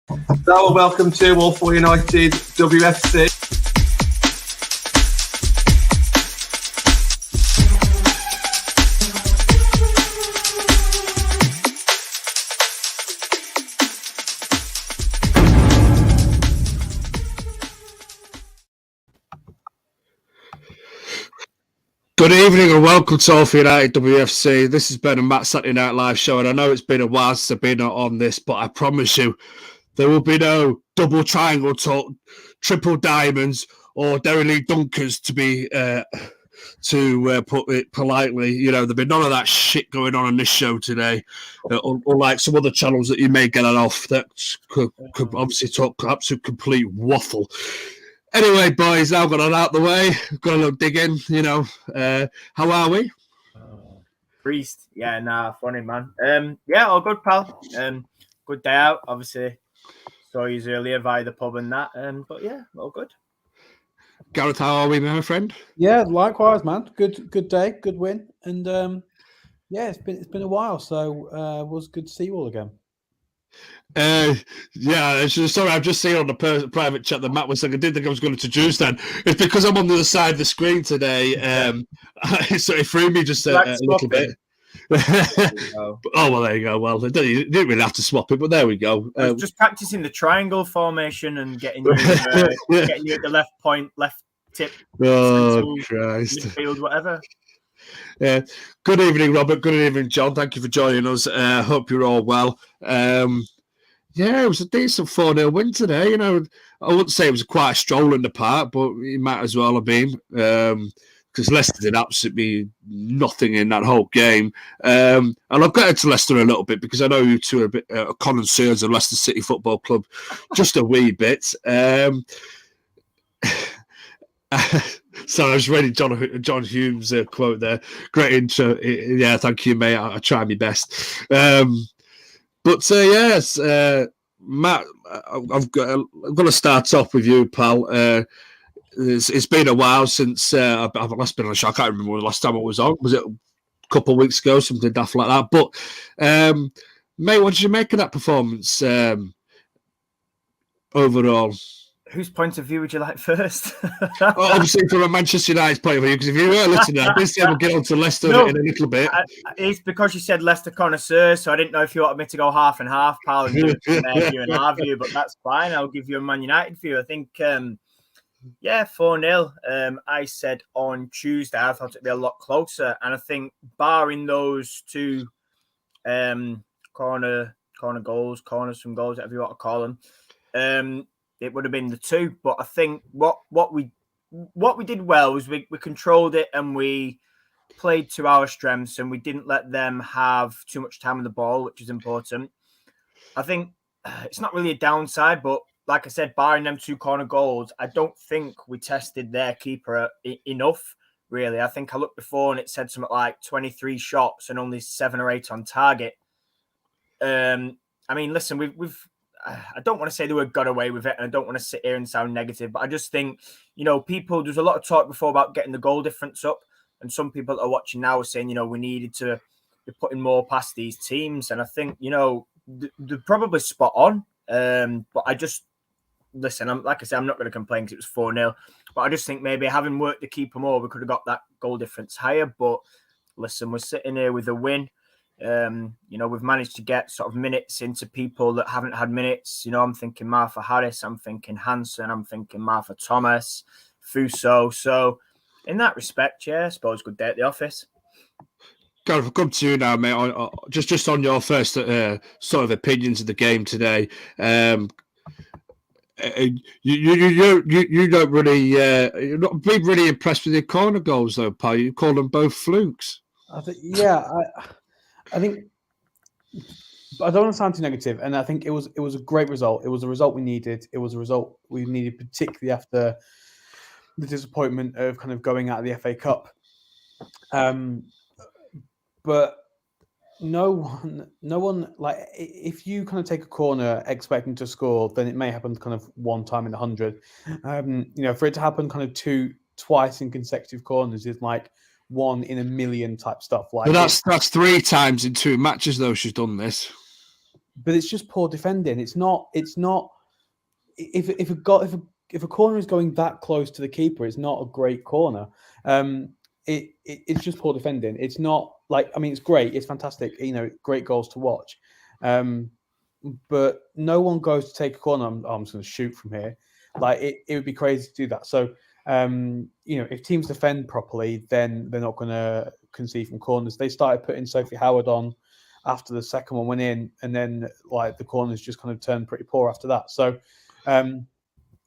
Hello, welcome to Wolfville United WFC. Good evening and welcome to Wolfville United WFC. This has been a Matt Saturday Night Live show, and I know it's been a while since I've been on this, but I promise you there will be no double triangle talk, triple diamonds, or Derry Lee Dunkers to be put it politely. You know, there'll be none of that shit going on this show today, unlike some other channels that you may get off that could obviously talk absolute complete waffle. Anyway, boys, now got it out the way. Got a little digging, you know. How are we? Priest, yeah, funny man. Yeah, all good, pal. Good day out. Obviously, saw you earlier via the pub and that. But yeah, all good. Gareth, how are we, my friend? Yeah, likewise, man. Good day, good win, and yeah, it's been a while, so it was good to see you all again. Yeah, sorry, I've just seen on the private chat that Matt was saying I didn't think I was going to introduce then. It's because I'm on the other side of the screen today. So it threw me just a little bit. Oh, well, there you go. Well, you didn't really have to swap it, but there we go. I was just practicing the triangle formation and getting you at the left point, left tip. Oh, Christ. Midfield, whatever. Yeah. Good evening, Robert. Good evening, John. Thank you for joining us. Hope you're all well. Yeah, it was a decent 4-0 win today. You know, I wouldn't say it was quite a stroll in the park, but it might as well have been. Because Leicester did absolutely nothing in that whole game. And I'll get into Leicester a little bit because I know you two are a bit connoisseurs of Leicester City Football Club, just a wee bit. So I was reading John Hume's quote there. Great intro. Yeah, thank you, mate. I try my best. Yes, Matt, I'm going to start off with you, pal. It's been a while since I've last been on the show. I can't remember the last time I was on. Was it a couple of weeks ago, something daft like that? But, mate, what did you make of that performance overall? Whose point of view would you like first? Well, obviously, from a Manchester United point of view, because if you were listening, I did say we'll get on to Leicester in a little bit. It's because you said Leicester connoisseur, so I didn't know if you wanted me to go half and half, pal, and do their view and our view, but that's fine. I'll give you a Man United view. I think, 4-0. I said on Tuesday I thought it'd be a lot closer, and I think barring those two corners from goals, whatever you want to call them, it would have been the two. But I think what we did well was we controlled it and we played to our strengths and we didn't let them have too much time on the ball, which is important. I think it's not really a downside, but like I said, barring them two corner goals, I don't think we tested their keeper enough, really. I think I looked before and it said something like 23 shots and only 7 or 8 on target. I mean, listen, we've I don't want to say the word got away with it, and I don't want to sit here and sound negative, but I just think, you know, there's a lot of talk before about getting the goal difference up, and some people that are watching now are saying, you know, we needed to be putting more past these teams, and I think, you know, they're probably spot on, but I just, listen, like I said, I'm not going to complain because it was 4-0, but I just think maybe having worked the keeper more, we could have got that goal difference higher, but listen, we're sitting here with a win. You know, we've managed to get sort of minutes into people that haven't had minutes. You know, I'm thinking Martha Harris, I'm thinking Hansen, I'm thinking Martha Thomas, Fuso. So in that respect, yeah, I suppose good day at the office. Gareth, I'll come to you now, mate. Just on your first sort of opinions of the game today. You don't really you're not being really impressed with your corner goals though, pal. You call them both flukes. I think, yeah, I think I don't want to sound too negative, and I think it was a great result. It was a result we needed. It was a result we needed, particularly after the disappointment of kind of going out of the FA Cup. But no one like, if you kind of take a corner expecting to score, then it may happen kind of one time in 100. You know, for it to happen kind of twice in consecutive corners is like 1 in a million type stuff. Like, but that's 3 times in 2 matches though she's done this. but it's just poor defending. It's not. If a corner is going that close to the keeper, it's not a great corner. It's just poor defending. It's not like, I mean, it's great. It's fantastic. Great goals to watch. But no one goes to take a corner. I'm just going to shoot from here. Like it would be crazy to do that. So, if teams defend properly, then they're not going to concede from corners. They started putting Sophie Howard on after the second one went in, and then like the corners just kind of turned pretty poor after that. So, I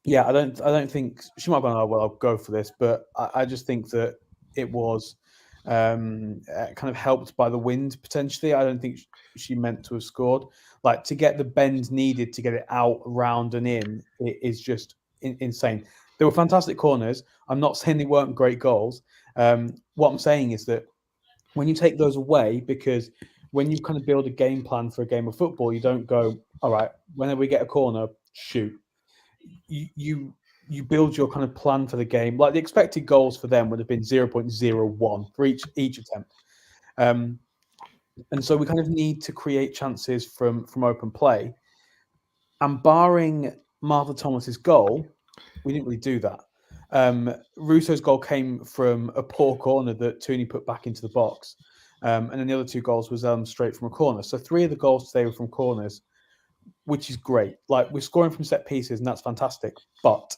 don't think she might have gone, oh, well, I'll go for this, but I just think that it was kind of helped by the wind potentially. I don't think she meant to have scored. Like to get the bend needed to get it out, round, and in, it is just insane. They were fantastic corners. I'm not saying they weren't great goals. What I'm saying is that when you take those away, because when you kind of build a game plan for a game of football, you don't go, all right, whenever we get a corner, shoot. You build your kind of plan for the game. Like the expected goals for them would have been 0.01 for each attempt. And so we kind of need to create chances from open play. And barring Martha Thomas's goal, we didn't really do that. Russo's goal came from a poor corner that Tooney put back into the box. And then the other two goals was straight from a corner. So 3 of the goals today were from corners, which is great. Like we're scoring from set pieces, and that's fantastic. But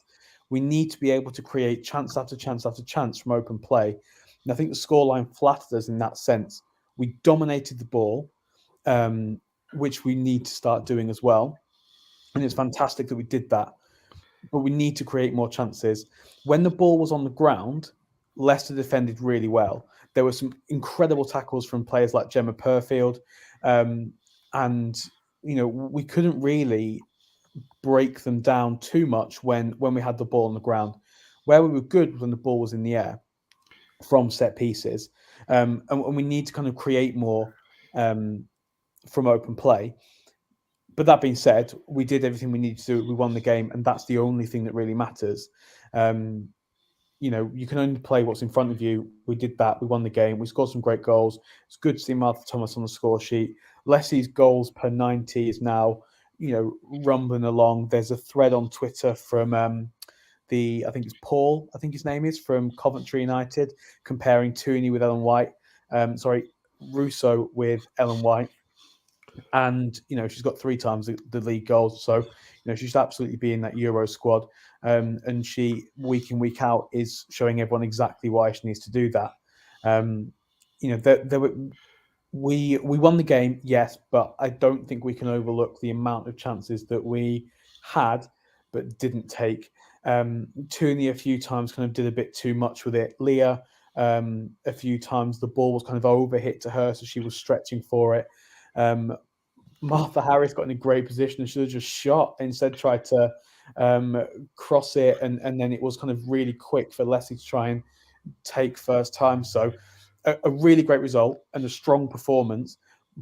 we need to be able to create chance after chance after chance from open play. And I think the scoreline flattered us in that sense. We dominated the ball, which we need to start doing as well. And it's fantastic that we did that. But we need to create more chances. When the ball was on the ground, Leicester defended really well. There were some incredible tackles from players like Gemma Purfield. And we couldn't really break them down too much when we had the ball on the ground. Where we were good when the ball was in the air from set pieces. And we need to kind of create more from open play. But that being said, we did everything we needed to do. We won the game, and that's the only thing that really matters. You can only play what's in front of you. We did that. We won the game. We scored some great goals. It's good to see Martha Thomas on the score sheet. Leslie's goals per 90 is now, rumbling along. There's a thread on Twitter from I think it's Paul, I think his name is, from Coventry United, comparing Tooney with Ellen White. Russo with Ellen White. And, she's got 3 times the league goals. So, she should absolutely be in that Euro squad. And she, week in, week out, is showing everyone exactly why she needs to do that. We won the game, yes, but I don't think we can overlook the amount of chances that we had but didn't take. Tooney a few times kind of did a bit too much with it. Leah, a few times the ball was kind of overhit to her, so she was stretching for it. Martha Harris got in a great position and should have just shot, instead tried to cross it, and then it was kind of really quick for Leslie to try and take first time. So a really great result and a strong performance,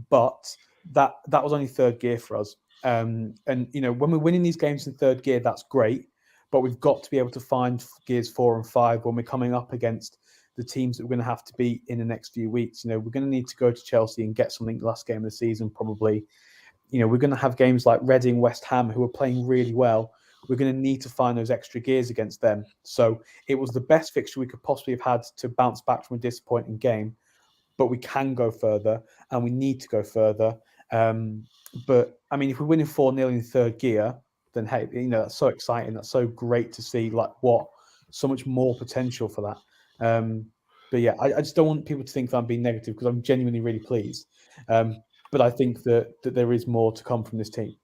but that was only third gear for us. And when we're winning these games in third gear, that's great, but we've got to be able to find gears 4 and 5 when we're coming up against the teams that we're going to have to beat in the next few weeks. We're going to need to go to Chelsea and get something last game of the season, probably. We're going to have games like Reading, West Ham, who are playing really well. We're going to need to find those extra gears against them. So it was the best fixture we could possibly have had to bounce back from a disappointing game, but we can go further and we need to go further. But I mean, if we're winning 4-0 in third gear, then hey, that's so exciting. That's so great to see, so much more potential for that. But yeah, I just don't want people to think that I'm being negative, because I'm genuinely really pleased. But I think that there is more to come from this team.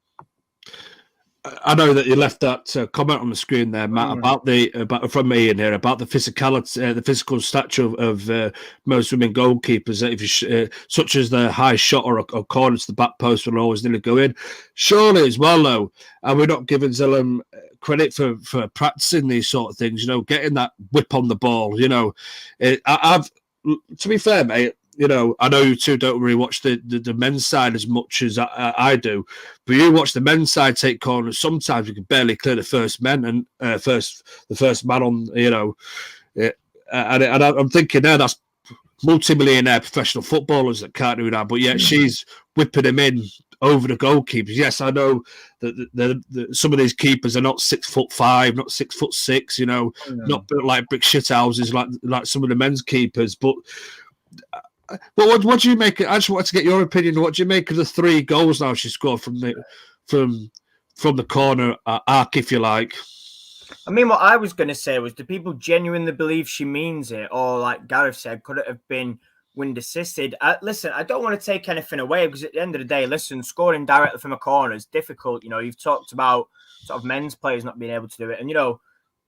I know that you left that comment on the screen there, Matt, about from me in here about the physicality, the physical stature of most women goalkeepers. Such as the high shot or corner to the back post will always nearly go in. Surely as well, though, and we're not giving Zellum credit for practicing these sort of things. Getting that whip on the ball. I've, to be fair, mate. I know you two don't really watch the men's side as much as I do, but you watch the men's side take corners. Sometimes you can barely clear the first man and the first man on. And I'm thinking now that's multi-millionaire professional footballers that can't do that, but yet she's whipping him in over the goalkeepers. Yes, I know that some of these keepers are not 6'5", not 6'6", not built like brick shit houses like some of the men's keepers. But what do you make? I just wanted to get your opinion. What do you make of the 3 goals now she scored from the corner arc, if you like? I mean, what I was going to say was, do people genuinely believe she means it? Or like Gareth said, could it have been wind assisted? Listen, I don't want to take anything away, because at the end of the day, listen, scoring directly from a corner is difficult. You've talked about sort of men's players not being able to do it. And,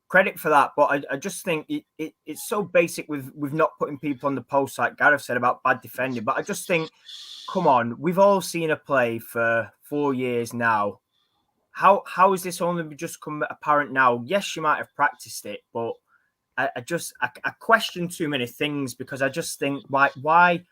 credit for that. But I just think it's so basic with not putting people on the post, like Gareth said about bad defending. But I just think, come on, we've all seen her play for 4 years now. How is this only just come apparent now? Yes, she might have practiced it, but I question too many things, because I just think why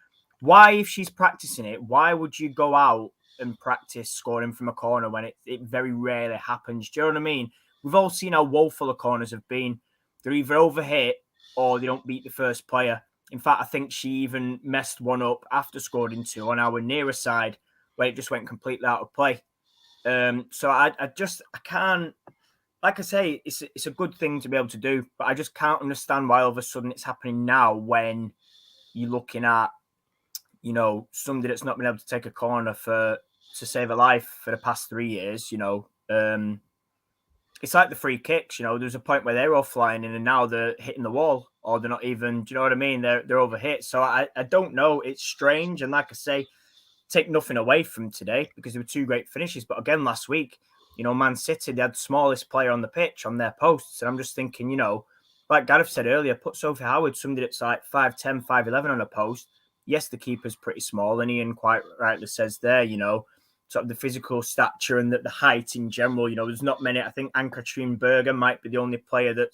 if she's practicing it, why would you go out and practice scoring from a corner when it very rarely happens? Do you know what I mean? We've all seen how woeful the corners have been. They're either overhit or they don't beat the first player. In fact, I think she even messed one up after scoring 2 on our nearer side, where it just went completely out of play. So I can't, like I say, it's a good thing to be able to do, but I just can't understand why all of a sudden it's happening now, when you're looking at, somebody that's not been able to take a corner to save a life for the past 3 years. It's like the free kicks. There's a point where they're all flying in, and now they're hitting the wall, or they're not even. Do you know what I mean? They're overhit. So I don't know. It's strange, and like I say, take nothing away from today, because there were 2 great finishes. But again, last week, Man City, they had the smallest player on the pitch on their posts. And I'm just thinking, like Gareth said earlier, put Sophie Howard, somebody that's like 5'10", 5'11" on a post. Yes, the keeper's pretty small, and Ian quite rightly says there, sort of the physical stature and the height in general. There's not many. I think Ann-Katrin Berger might be the only player the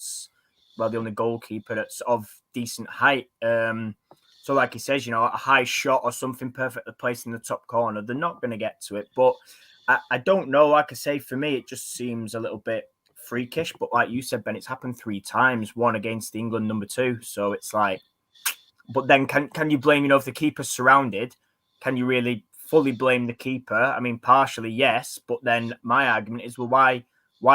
only goalkeeper that's of decent height. So like he says, a high shot or something perfectly placed in the top corner, they're not going to get to it. But I don't know. Like I say, for me, it just seems a little bit freakish. But like you said, Ben, it's happened 3 times, one against England number 2. So it's like, but then can you blame, if the keeper's surrounded, can you really fully blame the keeper? I mean, partially, yes. But then my argument is, well, why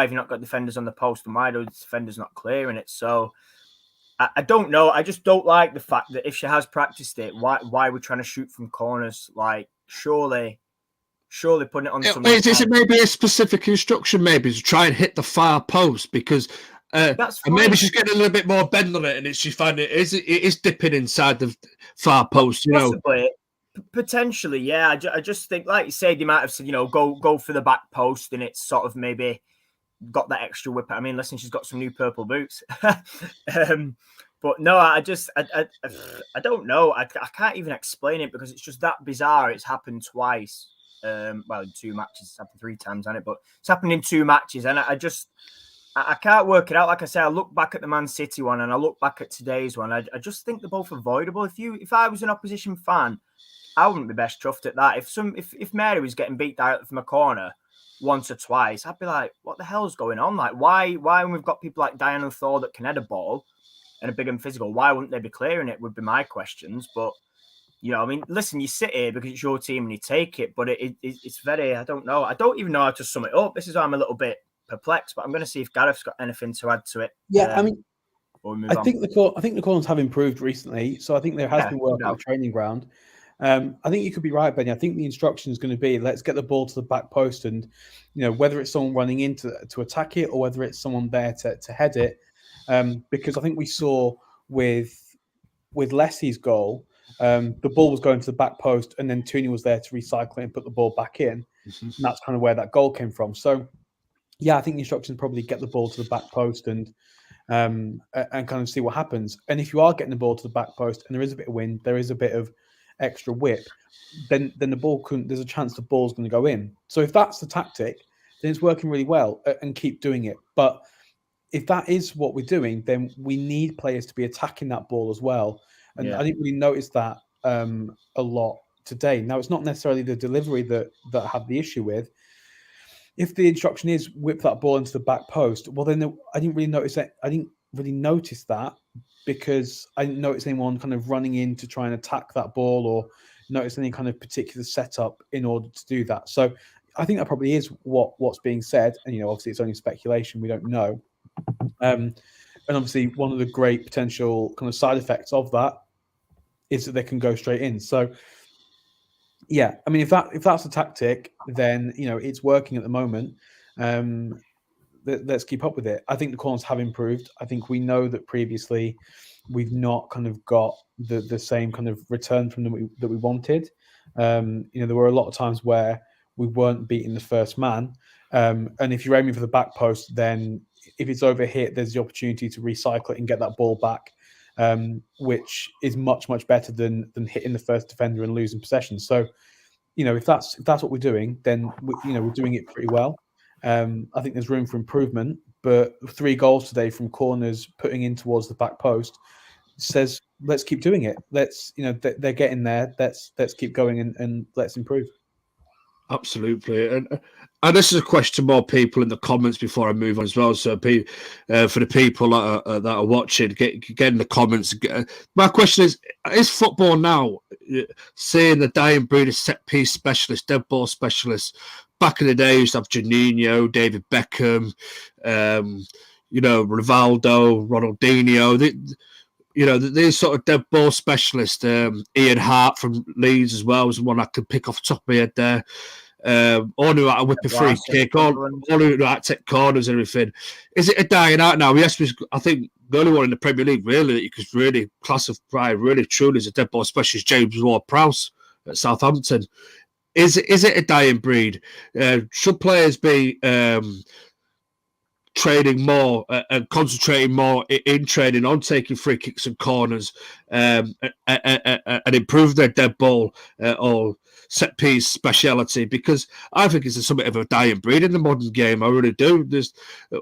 have you not got defenders on the post, and why are those defenders not clearing it? So I don't know. I just don't like the fact that if she has practiced it, why we're trying to shoot from corners? Like, surely putting it on some. Is it maybe a specific instruction, maybe to try and hit the far post, because that's and maybe she's getting a little bit more bend on it, and she's finding it is dipping inside the far post. Possibly, potentially, yeah. I just think, like you said, they might have said, go for the back post, and it's sort of maybe got that extra whip. I mean, listen, she's got some new purple boots. But no, I don't know. I can't even explain it, because it's just that bizarre. It's happened twice. Well, in 2 matches. It's happened 3 times, hasn't it? But it's happened in 2 matches, and I can't work it out. Like I say, I look back at the Man City one, and I look back at today's one. I just think they're both avoidable. If I was an opposition fan, I wouldn't be best chuffed at that. If Mary was getting beat directly from a corner once or twice, I'd be like, what the hell's going on? Like, why when we've got people like Diana Thor that can head a ball and are big and physical, why wouldn't they be clearing it, would be my questions. But, I mean, listen, you sit here because it's your team and you take it, but it's very, I don't know. I don't even know how to sum it up. This is why I'm a little bit perplexed, but I'm going to see if Gareth's got anything to add to it. Yeah, I mean, I think the corners have improved recently, so I think there has been work on the training ground. I think you could be right, Benny. I think the instruction is going to be, let's get the ball to the back post, and whether it's someone running in to attack it, or whether it's someone there to head it. Because I think we saw with Leslie's goal, the ball was going to the back post, and then Tooney was there to recycle it and put the ball back in. And that's kind of where that goal came from. So, yeah, I think the instruction is probably get the ball to the back post and kind of see what happens. And if you are getting the ball to the back post and there is a bit of wind, there is a bit of extra whip, then the ball there's a chance the ball's going to go in. So if that's the tactic, then it's working really well, and keep doing it. But if that is what we're doing, then we need players to be attacking that ball as well. And I didn't really notice that a lot today. Now, it's not necessarily the delivery that I have the issue with. If the instruction is whip that ball into the back post, well, then I didn't really notice that. I didn't really notice that, because I didn't notice anyone kind of running in to try and attack that ball, or notice any kind of particular setup in order to do that. So I think that probably is what's being said. And, obviously it's only speculation. We don't know. And obviously one of the great potential kind of side effects of that is that they can go straight in. So, yeah, I mean, if that's a tactic, then, it's working at the moment. Let's keep up with it. I think the corners have improved. I think we know that previously we've not kind of got the same kind of return from them that we wanted. There were a lot of times where we weren't beating the first man. And if you're aiming for the back post, then if it's over hit, there's the opportunity to recycle it and get that ball back, which is much, much better than hitting the first defender and losing possession. So, if that's what we're doing, then we're doing it pretty well. I think there's room for improvement, but 3 goals today from corners putting in towards the back post says let's keep doing it. Let's they're getting there. Let's keep going and let's improve. Absolutely, and this is a question to more people in the comments before I move on as well. So, for the people that are watching, get in the comments. My question is football now seeing the dying breed of set piece specialists, dead ball specialists? Back in the day, you used to have Juninho, David Beckham, Rivaldo, Ronaldinho. These sort of dead ball specialists. Ian Hart from Leeds as well was one I could pick off the top of my head there. All knew how to whip a free kick, all knew how to take corners and everything. Is it a dying out now? Yes, I think the only one in the Premier League really that you could really classify really truly as a dead ball specialist, James Ward-Prowse at Southampton. Is it a dying breed? Should players be training more and concentrating more in training on taking free kicks and corners and improve their dead ball or set piece speciality? Because I think it's somewhat of a dying breed in the modern game. I really do. There's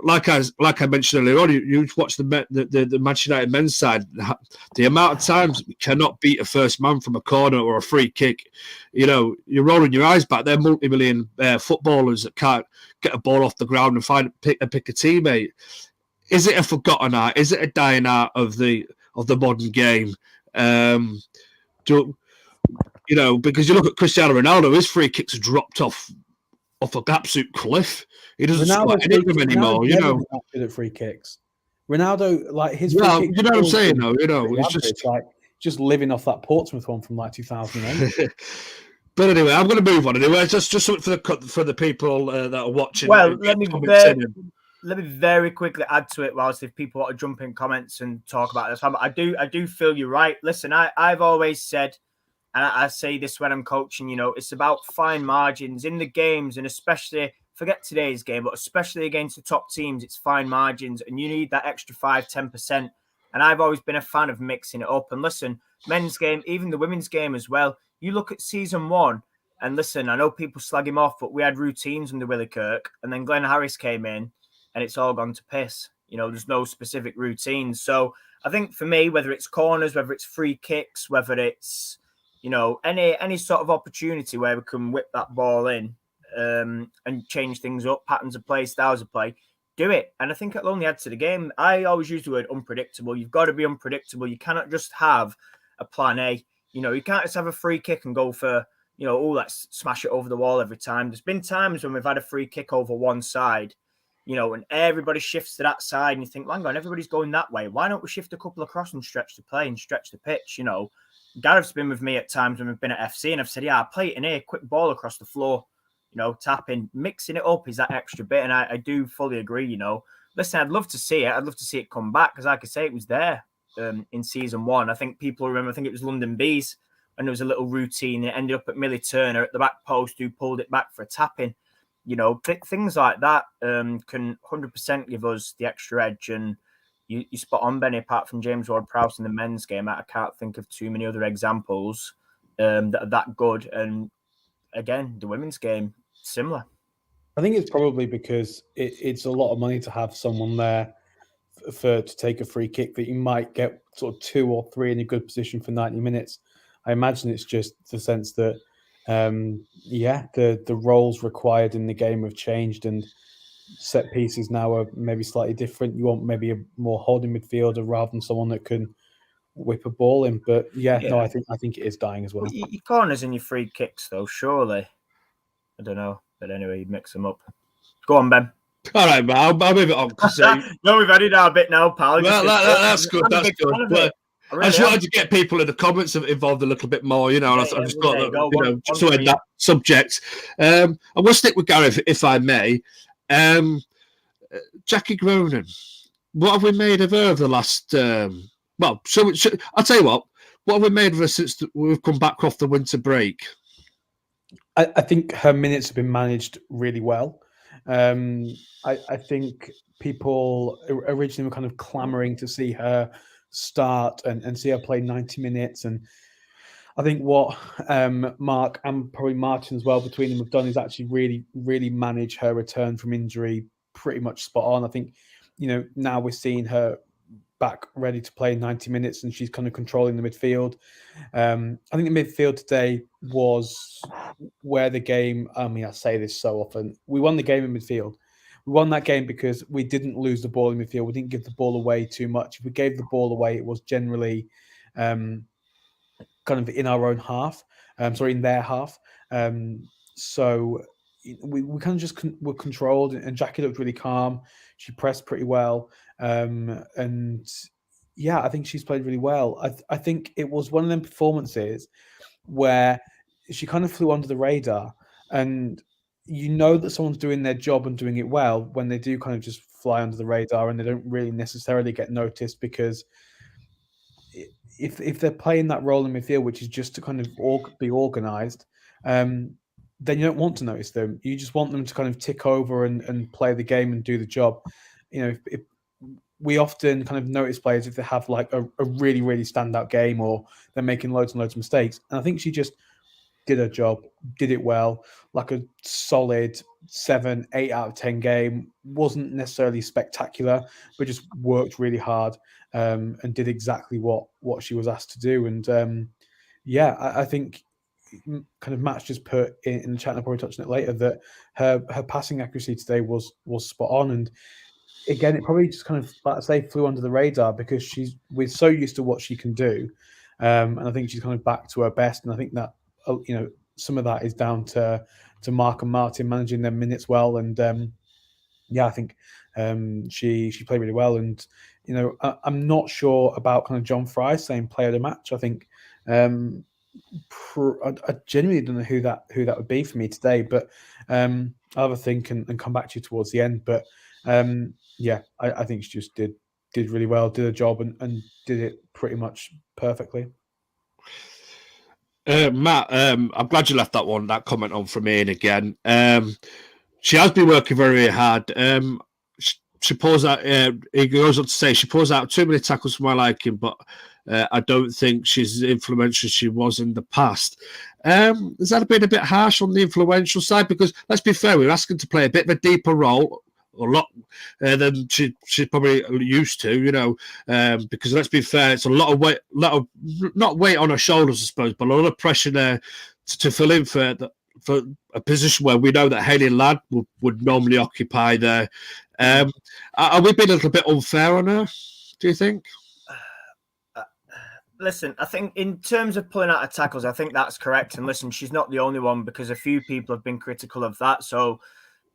like I mentioned earlier on, you watch the Manchester United men's side, the amount of times we cannot beat a first man from a corner or a free kick. You're rolling your eyes back. They're multi-million footballers that can't get a ball off the ground and pick a teammate. Is it a forgotten art? Is it a dying art of the modern game? Because you look at Cristiano Ronaldo, his free kicks are dropped off an absolute cliff. He doesn't score any of them anymore. Ronaldo's not good at free kicks. Ronaldo, like his free well, kicks, you know what I'm saying, though. It's just like living off that Portsmouth one from like 2008. But anyway, I'm going to move on. Anyway, just something for the people that are watching. Well, let me very quickly add to it. Whilst if people want to jump in comments and talk about this, I do feel you're right. Listen, I've always said, and I say this when I'm coaching, it's about fine margins in the games, and especially forget today's game, but especially against the top teams, it's fine margins, and you need that extra 5-10%. And I've always been a fan of mixing it up. And listen, men's game, even the women's game as well. You look at season 1, and listen, I know people slag him off, but we had routines under Willie Kirk, and then Glenn Harris came in, and it's all gone to piss. There's no specific routines. So I think for me, whether it's corners, whether it's free kicks, whether it's any sort of opportunity where we can whip that ball in and change things up, patterns of play, styles of play, do it. And I think it'll only add to the game. I always use the word unpredictable. You've got to be unpredictable. You cannot just have a plan A. You can't just have a free kick and go for, let's smash it over the wall every time. There's been times when we've had a free kick over one side, and everybody shifts to that side, and you think, hang on, everybody's going that way. Why don't we shift a couple across and stretch the play and stretch the pitch? Gareth's been with me at times when we've been at FC, and I've said, yeah, I'll play it in here, quick ball across the floor, tapping, mixing it up is that extra bit. And I do fully agree, Listen, I'd love to see it. I'd love to see it come back because, like I say, it was there in season 1. I think people remember, I think it was London Bees, and there was a little routine. It ended up at Millie Turner at the back post who pulled it back for a tapping. Things like that can 100% give us the extra edge. And you spot on, Benny, apart from James Ward-Prowse in the men's game, I can't think of too many other examples that are that good. And again, the women's game, similar. I think it's probably because it's a lot of money to have someone there to take a free kick that you might get sort of 2 or 3 in a good position for 90 minutes. I imagine it's just the sense that, the roles required in the game have changed and set pieces now are maybe slightly different. You want maybe a more holding midfielder rather than someone that can whip a ball in. But no, I think it is dying as well. Well, your corners and your free kicks, though, surely. I don't know, but anyway, you mix them up. Go on, Ben. All right, man. I'll move it on. No, we've had it our bit now, pal. Well, that's good. That's good. But I just wanted to get people in the comments involved a little bit more, and I just thought that, just to end that subject. And we'll stick with Gareth, if I may. Jackie Groenen, what have we made of her over the last? I'll tell you what have we made of her since we've come back off the winter break? I think her minutes have been managed really well. I think people originally were kind of clamoring to see her start and see her play 90 minutes. And I think what Mark and probably Martin as well, between them, have done is actually really, really manage her return from injury pretty much spot on. I think, now we're seeing her back ready to play 90 minutes and she's kind of controlling the midfield. I think the midfield today was where the game, I say this so often, we won the game in midfield. We won that game because we didn't lose the ball in midfield. We didn't give the ball away too much. If we gave the ball away, it was generally kind of in our own half, in their half. So we kind of just were controlled, and Jackie looked really calm. She pressed pretty well. I think she's played really well. I think it was one of them performances where she kind of flew under the radar, and that someone's doing their job and doing it well when they do kind of just fly under the radar and they don't really necessarily get noticed, because if they're playing that role in midfield, which is just to kind of be organised, then you don't want to notice them. You just want them to kind of tick over and play the game and do the job. If we often kind of notice players if they have like a really, really standout game or they're making loads and loads of mistakes. And I think she just did her job, did it well, like a solid 7, 8 out of 10 game. Wasn't necessarily spectacular, but just worked really hard and did exactly what she was asked to do. And I think kind of Matt's just put in the chat, and I'll probably touch on it later, that her passing accuracy today was spot on. And again, it probably just kind of, like I say, flew under the radar because we're so used to what she can do, and I think she's kind of back to her best. And I think that some of that is down to Mark and Martin managing their minutes well. And I think she played really well. And I'm not sure about kind of John Fry saying player of the match. I think I genuinely don't know who that would be for me today, but I'll have a think and come back to you towards the end. But I think she just did really well, did a job and did it pretty much perfectly. Matt, I'm glad you left that comment on from Ian again. She has been working very, very hard. She pulls out. He goes on to say she pulls out too many tackles for my liking, but I don't think she's as influential as she was in the past. Has that been a bit harsh on the influential side? Because let's be fair, we're asking to play a bit of a deeper role, a lot than she's probably used to, because let's be fair, it's a lot of weight, not weight on her shoulders, I suppose, but a lot of pressure there to fill in for a position where we know that Hayley Ladd would normally occupy there. Are we being a little bit unfair on her, do you think? Listen, I think in terms of pulling out of tackles, I think that's correct. And listen, she's not the only one, because a few people have been critical of that. So,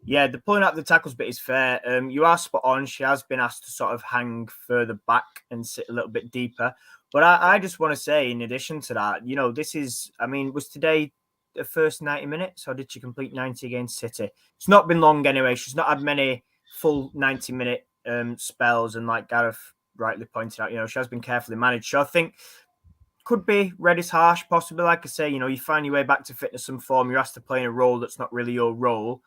yeah, the pulling out the tackles bit is fair. You are spot on. She has been asked to sort of hang further back and sit a little bit deeper. But I just want to say, in addition to that, this is, was today the first 90 minutes, or did she complete 90 against City? It's not been long anyway. She's not had many full 90-minute spells. And like Gareth rightly pointed out, she has been carefully managed. So I think could be read as harsh, possibly. Like I say, you find your way back to fitness and form. You're asked to play in a role that's not really your role.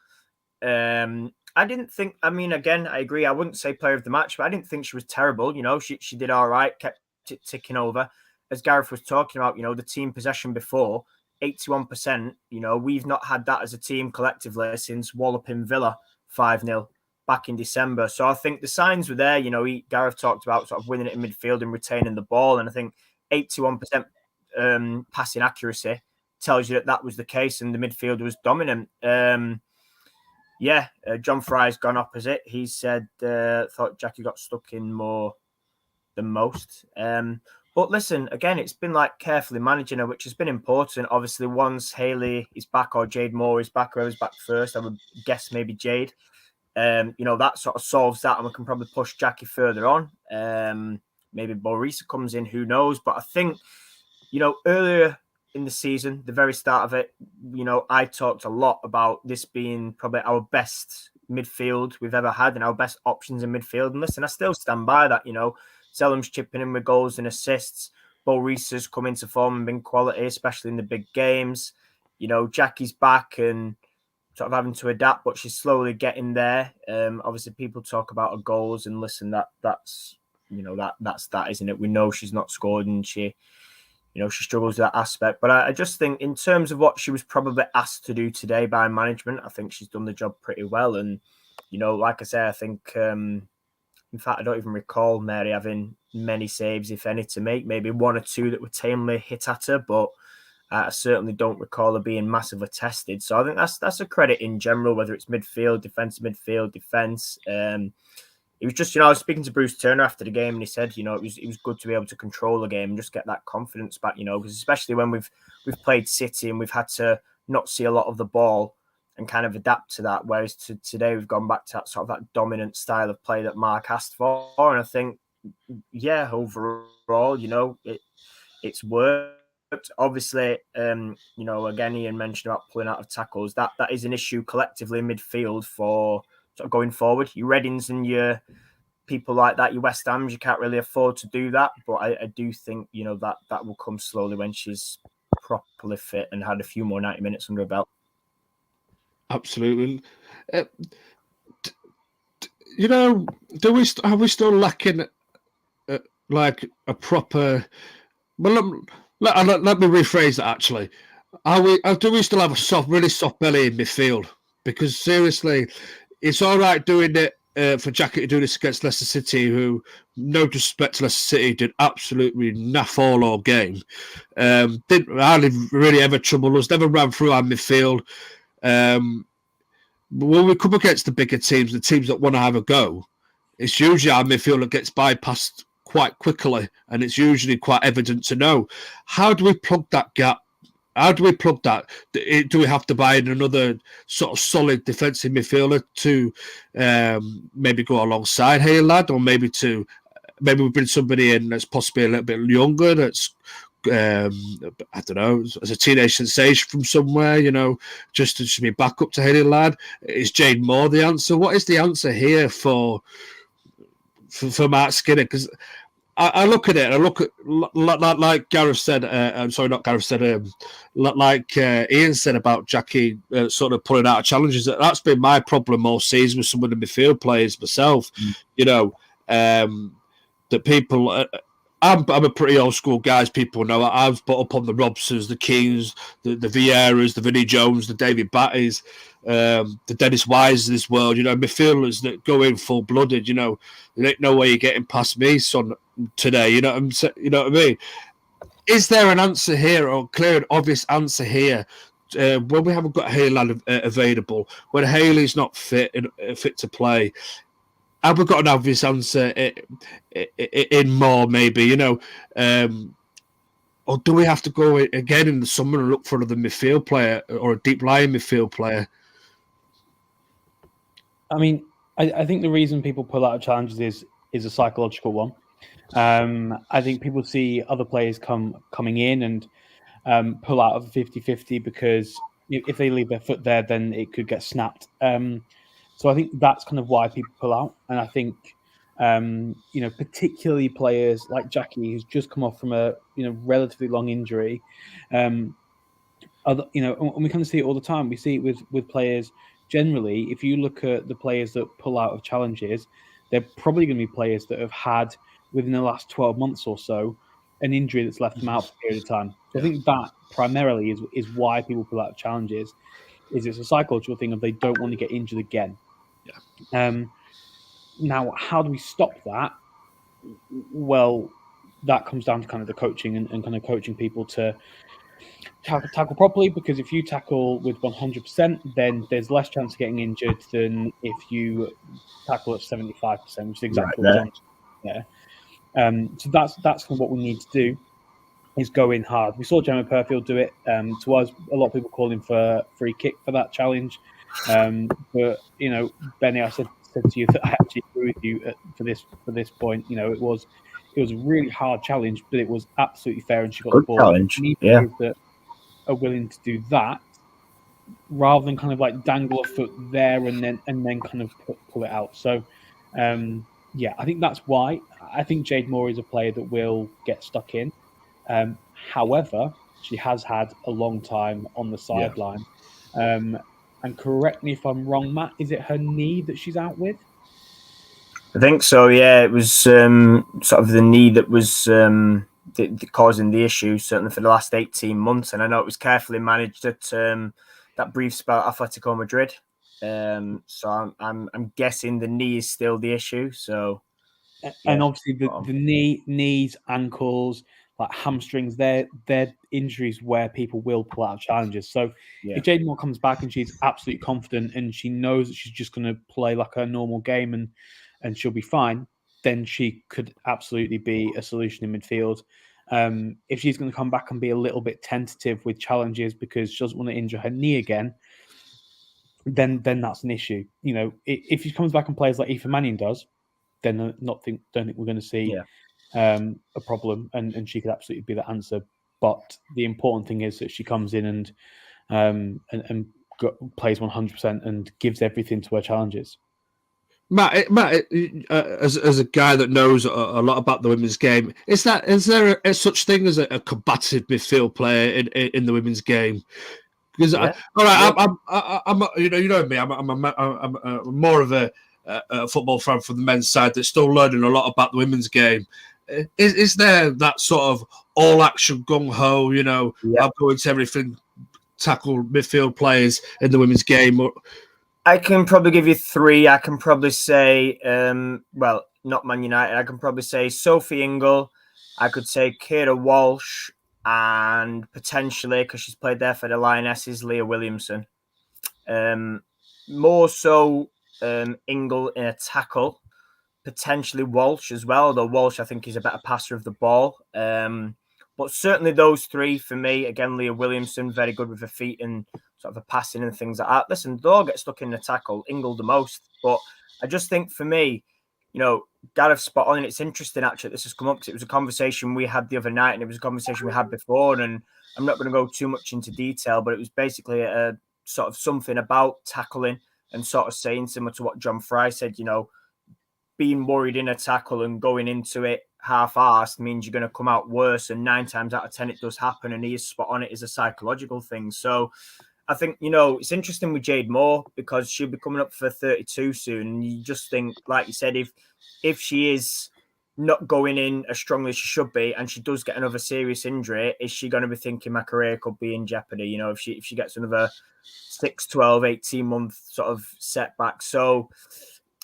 I didn't think, again, I agree. I wouldn't say player of the match, but I didn't think she was terrible. She did all right, kept it ticking over. As Gareth was talking about, the team possession before, 81%, we've not had that as a team collectively since Walloping Villa 5-0 back in December. So I think the signs were there. Gareth talked about sort of winning it in midfield and retaining the ball. And I think 81% passing accuracy tells you that was the case, and the midfield was dominant. John Fry's gone opposite. He said, thought Jackie got stuck in more than most. But listen, again, it's been like carefully managing her, which has been important. Obviously, once Hayley is back or Jade Moore is back, whoever's back first, I would guess maybe Jade. That sort of solves that, and we can probably push Jackie further on. Maybe Borisa comes in, who knows? But I think, earlier in the season, the very start of it, I talked a lot about this being probably our best midfield we've ever had and our best options in midfield. And listen, I still stand by that. Selham's chipping in with goals and assists. Borisa's come into form and been quality, especially in the big games. Jackie's back and sort of having to adapt, but she's slowly getting there. Obviously, people talk about her goals, and listen, that's that, isn't it? We know she's not scored, and she struggles with that aspect. But I just think, in terms of what she was probably asked to do today by management, I think she's done the job pretty well. And like I say, I think, in fact, I don't even recall Mary having many saves, if any, to make. Maybe one or two that were tamely hit at her, but I certainly don't recall her being massively tested. So I think that's a credit in general, whether it's midfield, defence. It was just, I was speaking to Bruce Turner after the game, and he said, it was good to be able to control the game and just get that confidence back, because especially when we've played City and we've had to not see a lot of the ball and kind of adapt to that. Whereas today we've gone back to that sort of that dominant style of play that Mark asked for. And I think, yeah, overall, it's worked. Obviously, again, Ian mentioned about pulling out of tackles. That is an issue collectively in midfield for sort of going forward. Your Readings and your people like that, your West Hams, you can't really afford to do that. But I do think, that will come slowly when she's properly fit and had a few more 90 minutes under her belt. Absolutely. Are we still lacking like a proper? Well, let me rephrase that. Actually, do we still have a really soft belly in midfield? Because seriously, it's all right doing it for Jackie to do this against Leicester City, who, no disrespect to Leicester City, did absolutely naff all game. Didn't hardly really ever trouble us. Never ran through our midfield. When we come against the bigger teams, the teams that want to have a go, it's usually our midfield that gets bypassed quite quickly, and it's usually quite evident to know. How do we plug that gap? How do we plug that? Do we have to buy in another sort of solid defensive midfielder to maybe go alongside Haley Ladd, or maybe we bring somebody in that's possibly a little bit younger, that's I don't know, as a teenage sensation from somewhere, just to be back up to Haley Ladd? Is Jade Moore the answer? What is the answer here for Mark Skinner? Because I look at it, I look at, like Gareth said, I'm sorry, not Gareth said, like Ian said about Jackie sort of pulling out of challenges. That's been my problem all season with some of the midfield players myself, that people... I'm a pretty old school guy, as people know. I've brought up on the Robsons, the Keens, the Vieiras, the Vinnie Jones, the David Batties, the Dennis Wise of this world. Midfielders that go in full blooded. There ain't no way you're getting past me, son, today. You know what I mean? Is there an answer here, or clear and obvious answer here? When we haven't got Haley Ladd available, when Haley's not fit to play, have we got an obvious answer in Moore, maybe, or do we have to go again in the summer and look for another midfield player or a deep lying midfield player? I mean, I think the reason people pull out of challenges is a psychological one. I think people see other players coming in and pull out of 50-50 because if they leave their foot there, then it could get snapped. So I think that's kind of why people pull out. And I think, particularly players like Jackie, who's just come off from a, relatively long injury, and we kind of see it all the time. We see it with players generally. If you look at the players that pull out of challenges, they're probably going to be players that have had, within the last 12 months or so, an injury that's left them out for a period of time. So I think that primarily is why people pull out of challenges. It's a psychological thing of they don't want to get injured again. Yeah. Now, how do we stop that? Well, that comes down to kind of the coaching and kind of coaching people to tackle properly, because if you tackle with 100%, then there's less chance of getting injured than if you tackle at 75%, which is exactly what John's there. So that's kind of what we need to do, is go in hard. We saw Gemma Perfield do it. To us, a lot of people calling for a free kick for that challenge. But Benny, I said to you that I actually agree with you for this point. It was a really hard challenge, but it was absolutely fair, and she got Good the ball. challenge. We need Yeah. players that are willing to do that, rather than kind of like dangle a foot there and then kind of pull it out. So, I think that's why. I think Jade Moore is a player that will get stuck in. However, she has had a long time on the sideline. And correct me if I'm wrong, Matt, is it her knee that she's out with? I think so, yeah. It was sort of the knee that was causing the issue, certainly for the last 18 months. And I know it was carefully managed at that brief spell at Atletico Madrid. So I'm guessing the knee is still the issue. So, and obviously the knees, ankles, like hamstrings, they're injuries where people will pull out of challenges. So if Jade Moore comes back and she's absolutely confident and she knows that she's just going to play like her normal game and she'll be fine, then she could absolutely be a solution in midfield. If she's going to come back and be a little bit tentative with challenges because she doesn't want to injure her knee again, then that's an issue. If she comes back and plays like Aoife Mannion does, then don't think we're going to see a problem, and she could absolutely be the answer. But the important thing is that she comes in and plays 100% and gives everything to her challenges. Matt, as a guy that knows a lot about the women's game, is there a such thing as a combative midfield player in the women's game? Because I'm you know me, I'm more of a football fan from the men's side that's still learning a lot about the women's game. Is there that sort of all action gung ho? I'm going to everything, tackle midfield players in the women's game? I can probably give you three. I can probably say, not Man United. I can probably say Sophie Ingle. I could say Keira Walsh, and potentially, because she's played there for the Lionesses, Leah Williamson. More so Ingle in a tackle, potentially Walsh as well, though Walsh, I think, is a better passer of the ball. But certainly those three for me. Again, Leah Williamson, very good with her feet and sort of a passing and things like that. Listen, they'll all get stuck in the tackle, Ingle the most. But I just think for me, Gareth's spot on, and it's interesting actually this has come up because it was a conversation we had the other night and it was a conversation we had before, and I'm not going to go too much into detail, but it was basically a sort of something about tackling and sort of saying similar to what John Fry said, being worried in a tackle and going into it half-arsed means you're going to come out worse, and 9 times out of 10 it does happen, and he is spot on. It is a psychological thing. So I think, it's interesting with Jade Moore because she'll be coming up for 32 soon, and you just think, like you said, if she is not going in as strongly as she should be and she does get another serious injury, is she going to be thinking my career could be in jeopardy, if she gets another 6, 12, 18 month sort of setback. So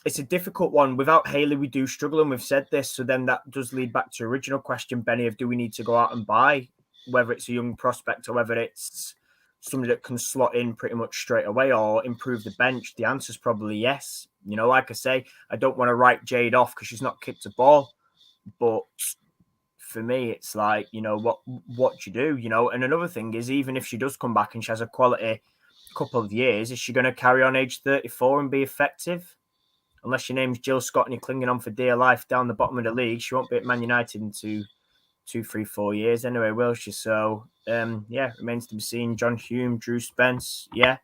it's a difficult one. Without Hayley, we do struggle, and we've said this. So then that does lead back to original question, Benny, of do we need to go out and buy, whether it's a young prospect or whether it's somebody that can slot in pretty much straight away or improve the bench? The answer is probably yes. Like I say, I don't want to write Jade off because she's not kicked a ball. But for me, it's like, what you do, And another thing is, even if she does come back and she has a quality couple of years, is she going to carry on age 34 and be effective? Unless your name's Jill Scott and you're clinging on for dear life down the bottom of the league, she won't be at Man United in 2, 3, 4 years anyway, will she? So, remains to be seen. John Hume, Drew Spence, I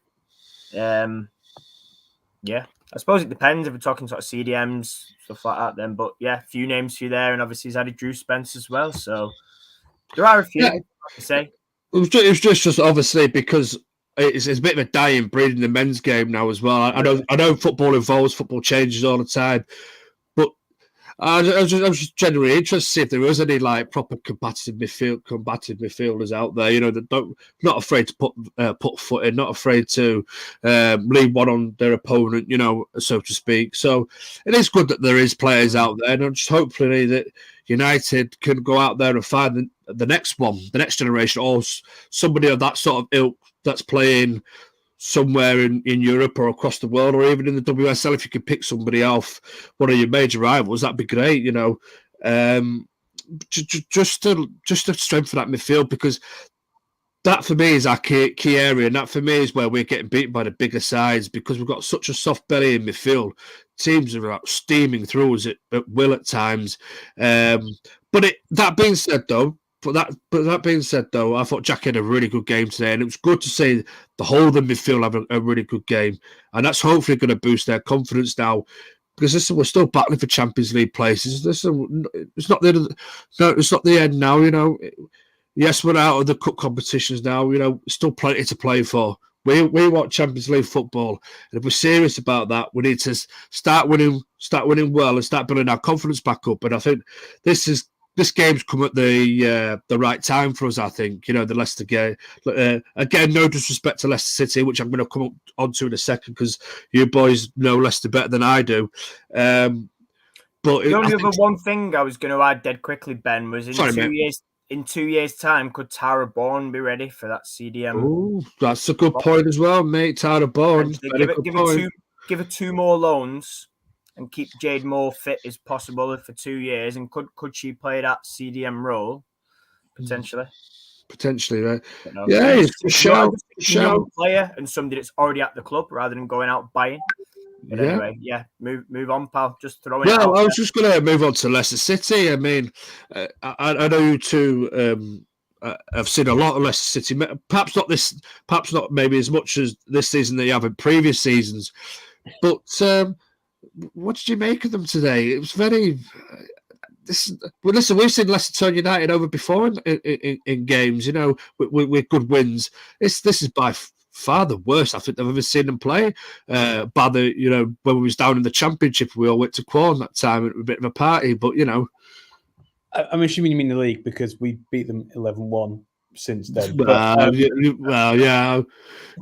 suppose it depends if we're talking sort of CDMs, stuff like that then. But, a few names for you there, and obviously he's added Drew Spence as well. So, there are a few, like I say. It was just obviously because it's a bit of a dying breed in the men's game now as well. I know football evolves, football changes all the time, but I was just genuinely interested to see if there was any like proper combative midfielders out there, that not afraid to put foot in, not afraid to leave one on their opponent, so to speak. So it is good that there is players out there, and just hopefully that United can go out there and find the next one, the next generation, or somebody of that sort of ilk that's playing somewhere in Europe or across the world, or even in the WSL. If you could pick somebody off one of your major rivals, that'd be great, just to strengthen that midfield, because that for me is our key area, and that for me is where we're getting beaten by the bigger sides, because we've got such a soft belly in midfield. Teams are out steaming through us at will at times. That being said, though, I thought Jack had a really good game today, and it was good to see the whole of the midfield have a really good game, and that's hopefully going to boost their confidence now. Because we're still battling for Champions League places. It's not the end now. Yes, we're out of the cup competitions now. Still plenty to play for. We want Champions League football, and if we're serious about that, we need to start winning well, and start building our confidence back up. And I think this game's come at the right time for us. I think the Leicester game. Again, no disrespect to Leicester City, which I'm going to come onto in a second, because you boys know Leicester better than I do. But the only other one thing I was going to add dead quickly, Ben, was in 2 years' time, could Tara Bourne be ready for that CDM? Oh, that's a good point as well, mate. Tara Bourne. Give her 2 more loans and keep Jade Moore fit as possible for 2 years. And could she play that CDM role potentially? Potentially, right? Yeah, it's a young player and somebody that's already at the club rather than going out buying. But anyway, move on, pal. Just throwing it out. Well, I was just going to move on to Leicester City. I mean, I know you two have seen a lot of Leicester City. Perhaps not maybe as much as this season that you have in previous seasons. But what did you make of them today? It was very. Listen, we've seen Leicester turn United over before in games, with good wins. This is by far the worst I think I've ever seen them play. When we was down in the Championship, we all went to Quorn that time. It was a bit of a party, but I'm assuming you mean the league, because we beat them 11-1 since then. Yeah.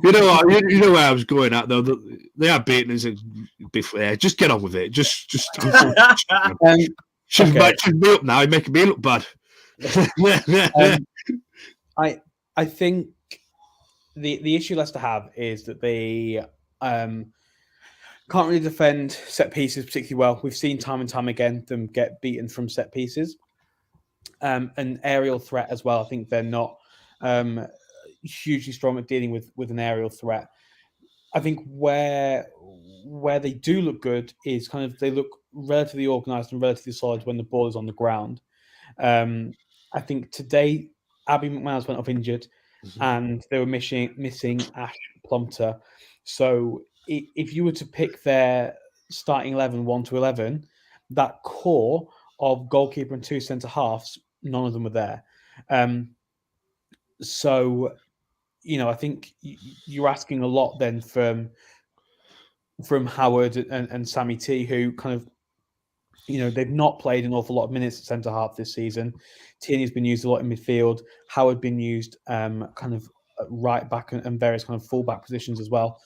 You know where I was going at, though. They are beating us. Just get on with it. Should me up now. You're making me look bad. I think the issue Leicester have is that they can't really defend set pieces particularly well. We've seen time and time again them get beaten from set pieces. An aerial threat as well. I think they're not hugely strong at dealing with an aerial threat. I think where they do look good is kind of they look relatively organised and relatively solid when the ball is on the ground. I think today Abby McManus went off injured, and they were missing Ash Plumpter. So if you were to pick their starting 11, 1 to 11, that core of goalkeeper and 2 centre halves, none of them were there. So I think you're asking a lot then from Howard and Sammy T, who kind of, they've not played an awful lot of minutes at centre half this season. Tierney's been used a lot in midfield. Howard been used kind of right back and various kind of full back positions as well.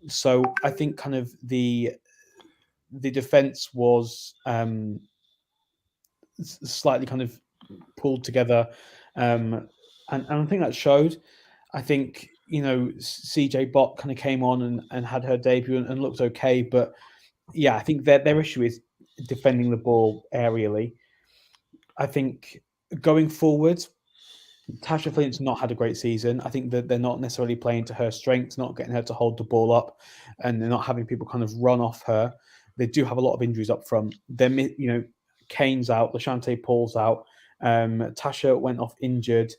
So I think kind of the defence was slightly kind of pulled together, and I think that showed. I think CJ Bott kind of came on and had her debut and looked okay, but I think their issue is defending the ball aerially. I think going forward, Tasha Flint's not had a great season. I think that they're not necessarily playing to her strengths, not getting her to hold the ball up, and they're not having people kind of run off her. They do have a lot of injuries up front. They're, Kane's out, Lashante Paul's out, Tasha went off injured.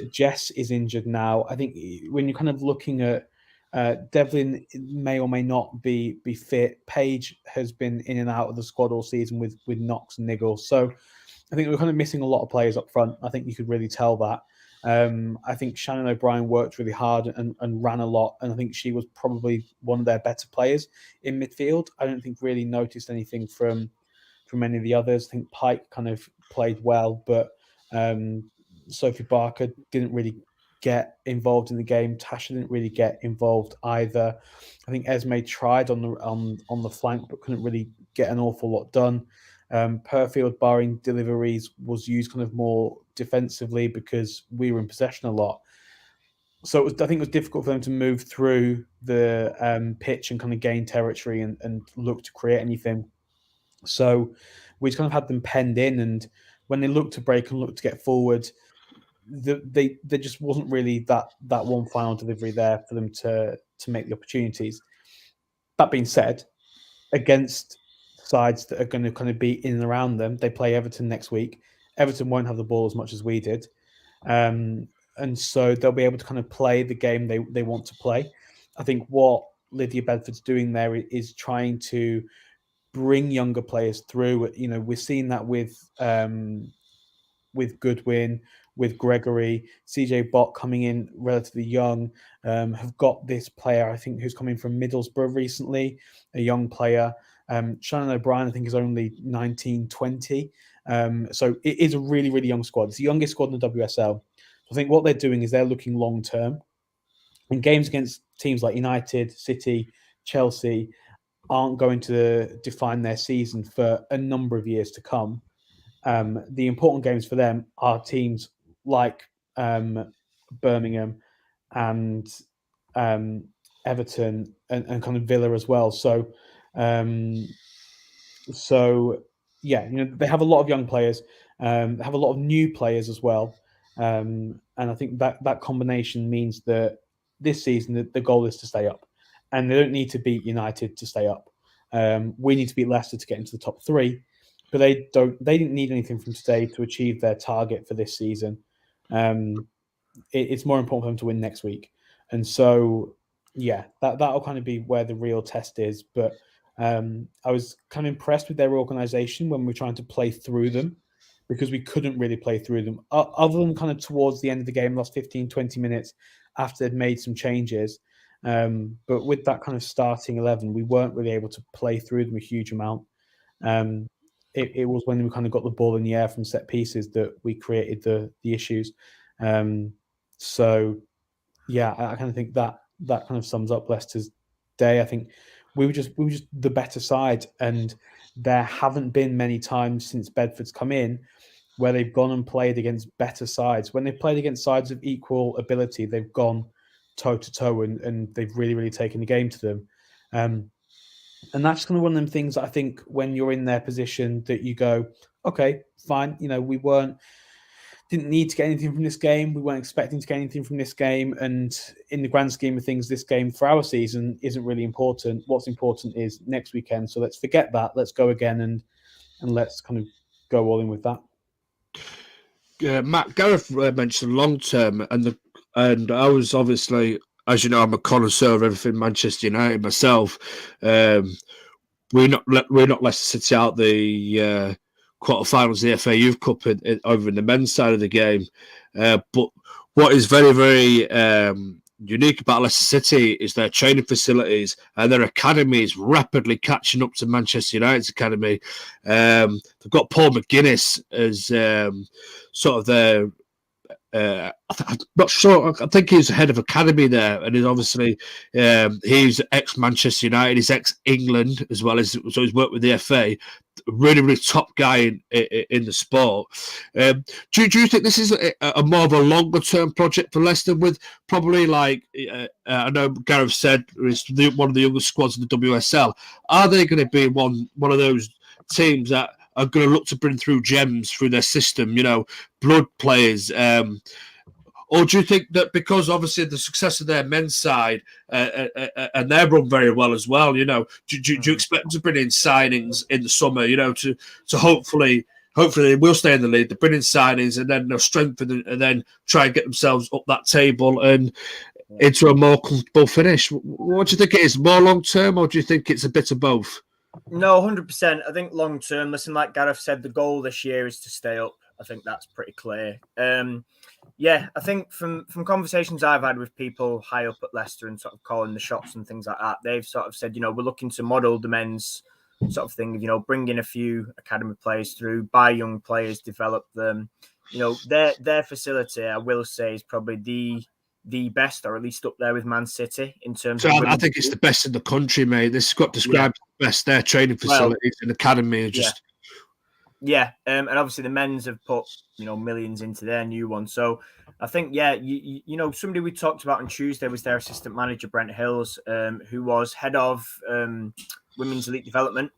Jess is injured now. I think when you're kind of looking at Devlin may or may not be fit. Paige has been in and out of the squad all season with knocks and niggles. So I think we're kind of missing a lot of players up front. I think you could really tell that. I think Shannon O'Brien worked really hard and ran a lot, and I think she was probably one of their better players in midfield. I don't think really noticed anything from any of the others. I think Pike kind of played well, but Sophie Barker didn't really get involved in the game. Tasha didn't really get involved either. I think Esme tried on the flank, but couldn't really get an awful lot done. Perfield, barring deliveries, was used kind of more defensively because we were in possession a lot. So I think it was difficult for them to move through the pitch and kind of gain territory and look to create anything. So we just kind of had them penned in, and when they looked to break and looked to get forward, there just wasn't really that one final delivery there for them to make the opportunities. That being said, against sides that are going to kind of be in and around them, they play Everton next week. Everton won't have the ball as much as we did, and so they'll be able to kind of play the game they want to play. I think what Lydia Bedford's doing there is trying to bring younger players through. You know, we're seeing that with Goodwin, with Gregory, CJ Bott coming in relatively young, have got this player, I think, who's coming from Middlesbrough recently, a young player. Shannon O'Brien, I think, is only 19, 20. So it is a really, really young squad. It's the youngest squad in the WSL. I think what they're doing is they're looking long term. In games against teams like United, City, Chelsea, aren't going to define their season for a number of years to come. The important games for them are teams like Birmingham and Everton and kind of Villa as well. So yeah, you know, they have a lot of young players. They have a lot of new players as well. And I think that combination means that this season the goal is to stay up, and they don't need to beat United to stay up. We need to beat Leicester to get into the top 3, but they didn't need anything from today to achieve their target for this season. It's more important for them to win next week, and so yeah, that'll kind of be where the real test is. But I was kind of impressed with their organisation when we were trying to play through them, because we couldn't really play through them other than kind of towards the end of the game, last 15, 20 minutes after they'd made some changes. But with that kind of starting 11, we weren't really able to play through them a huge amount. It was when we kind of got the ball in the air from set pieces that we created the issues. So yeah, I kind of think that kind of sums up Leicester's day. I think we were just the better side, and there haven't been many times since Bedford's come in where they've gone and played against better sides. When they've played against sides of equal ability, they've gone toe to toe and they've really, really taken the game to them. And that's kind of one of them things that I think when you're in their position that you go, okay, fine. You know, we didn't need to get anything from this game. We weren't expecting to get anything from this game. And in the grand scheme of things, this game for our season isn't really important. What's important is next weekend. So let's forget that. Let's go again and let's kind of go all in with that. Matt, Gareth mentioned long term, and I was obviously, as you know, I'm a connoisseur of everything Manchester United myself. We're not Leicester City out the quarterfinals of the FA Youth Cup over in the men's side of the game. But what is very, very unique about Leicester City is their training facilities, and their academy is rapidly catching up to Manchester United's academy. They've got Paul McGuinness as sort of their I'm not sure. I think he's head of academy there, and he's obviously he's ex-Manchester United, he's ex-England as well, as so he's worked with the FA. Really, really top guy in the sport. Do you think this is a more of a longer term project for Leicester? With probably like I know Gareth said it's one of the youngest squads in the WSL. Are they going to be one of those teams that are going to look to bring through gems through their system, you know, blood players? Or do you think that because obviously the success of their men's side and they're run very well as well, you know, do you expect them to bring in signings in the summer, you know, to hopefully they will stay in the league, they bring in signings and then they'll strengthen and then try and get themselves up that table and into a more comfortable finish? What do you think it is, more long term, or do you think it's a bit of both? No, 100%. I think long term, listen, like Gareth said, the goal this year is to stay up. I think that's pretty clear. Yeah, I think from conversations I've had with people high up at Leicester and sort of calling the shots and things like that, they've sort of said, you know, we're looking to model the men's sort of thing, you know, bring in a few academy players through, buy young players, develop them. You know, their facility, I will say, is probably the best, or at least up there with Man City in terms of. I think it's the best in the country, mate. This has got described as best. Their training facilities and academy are just. Yeah, and obviously the men's have put, you know, millions into their new one. So I think, yeah, you know, somebody we talked about on Tuesday was their assistant manager, Brent Hills, who was head of women's elite development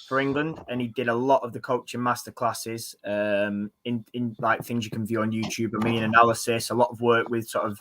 for England, and he did a lot of the coaching masterclasses in like things you can view on YouTube. I mean, analysis, a lot of work with sort of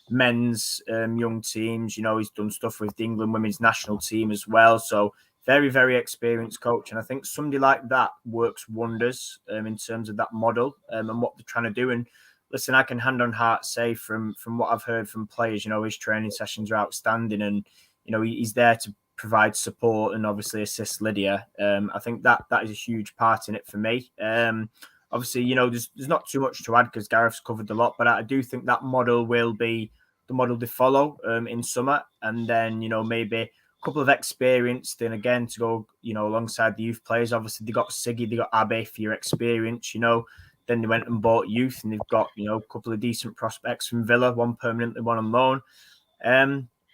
men's young teams. He's done stuff with the England women's national team as well. So very, very experienced coach. And I think somebody like that works wonders in terms of that model and what they're trying to do. And listen, I can hand on heart say from what I've heard from players, his training sessions are outstanding, and he's there to provide support and obviously assist Lydia. I think that is a huge part in it for me. Obviously, there's not too much to add because Gareth's covered a lot, but I do think that model will be the model they follow in summer, and then maybe a couple of experienced, and again to go alongside the youth players. Obviously, they got Siggy, they got Abby for your experience. Then they went and bought youth, and they've got a couple of decent prospects from Villa, one permanently, one on loan.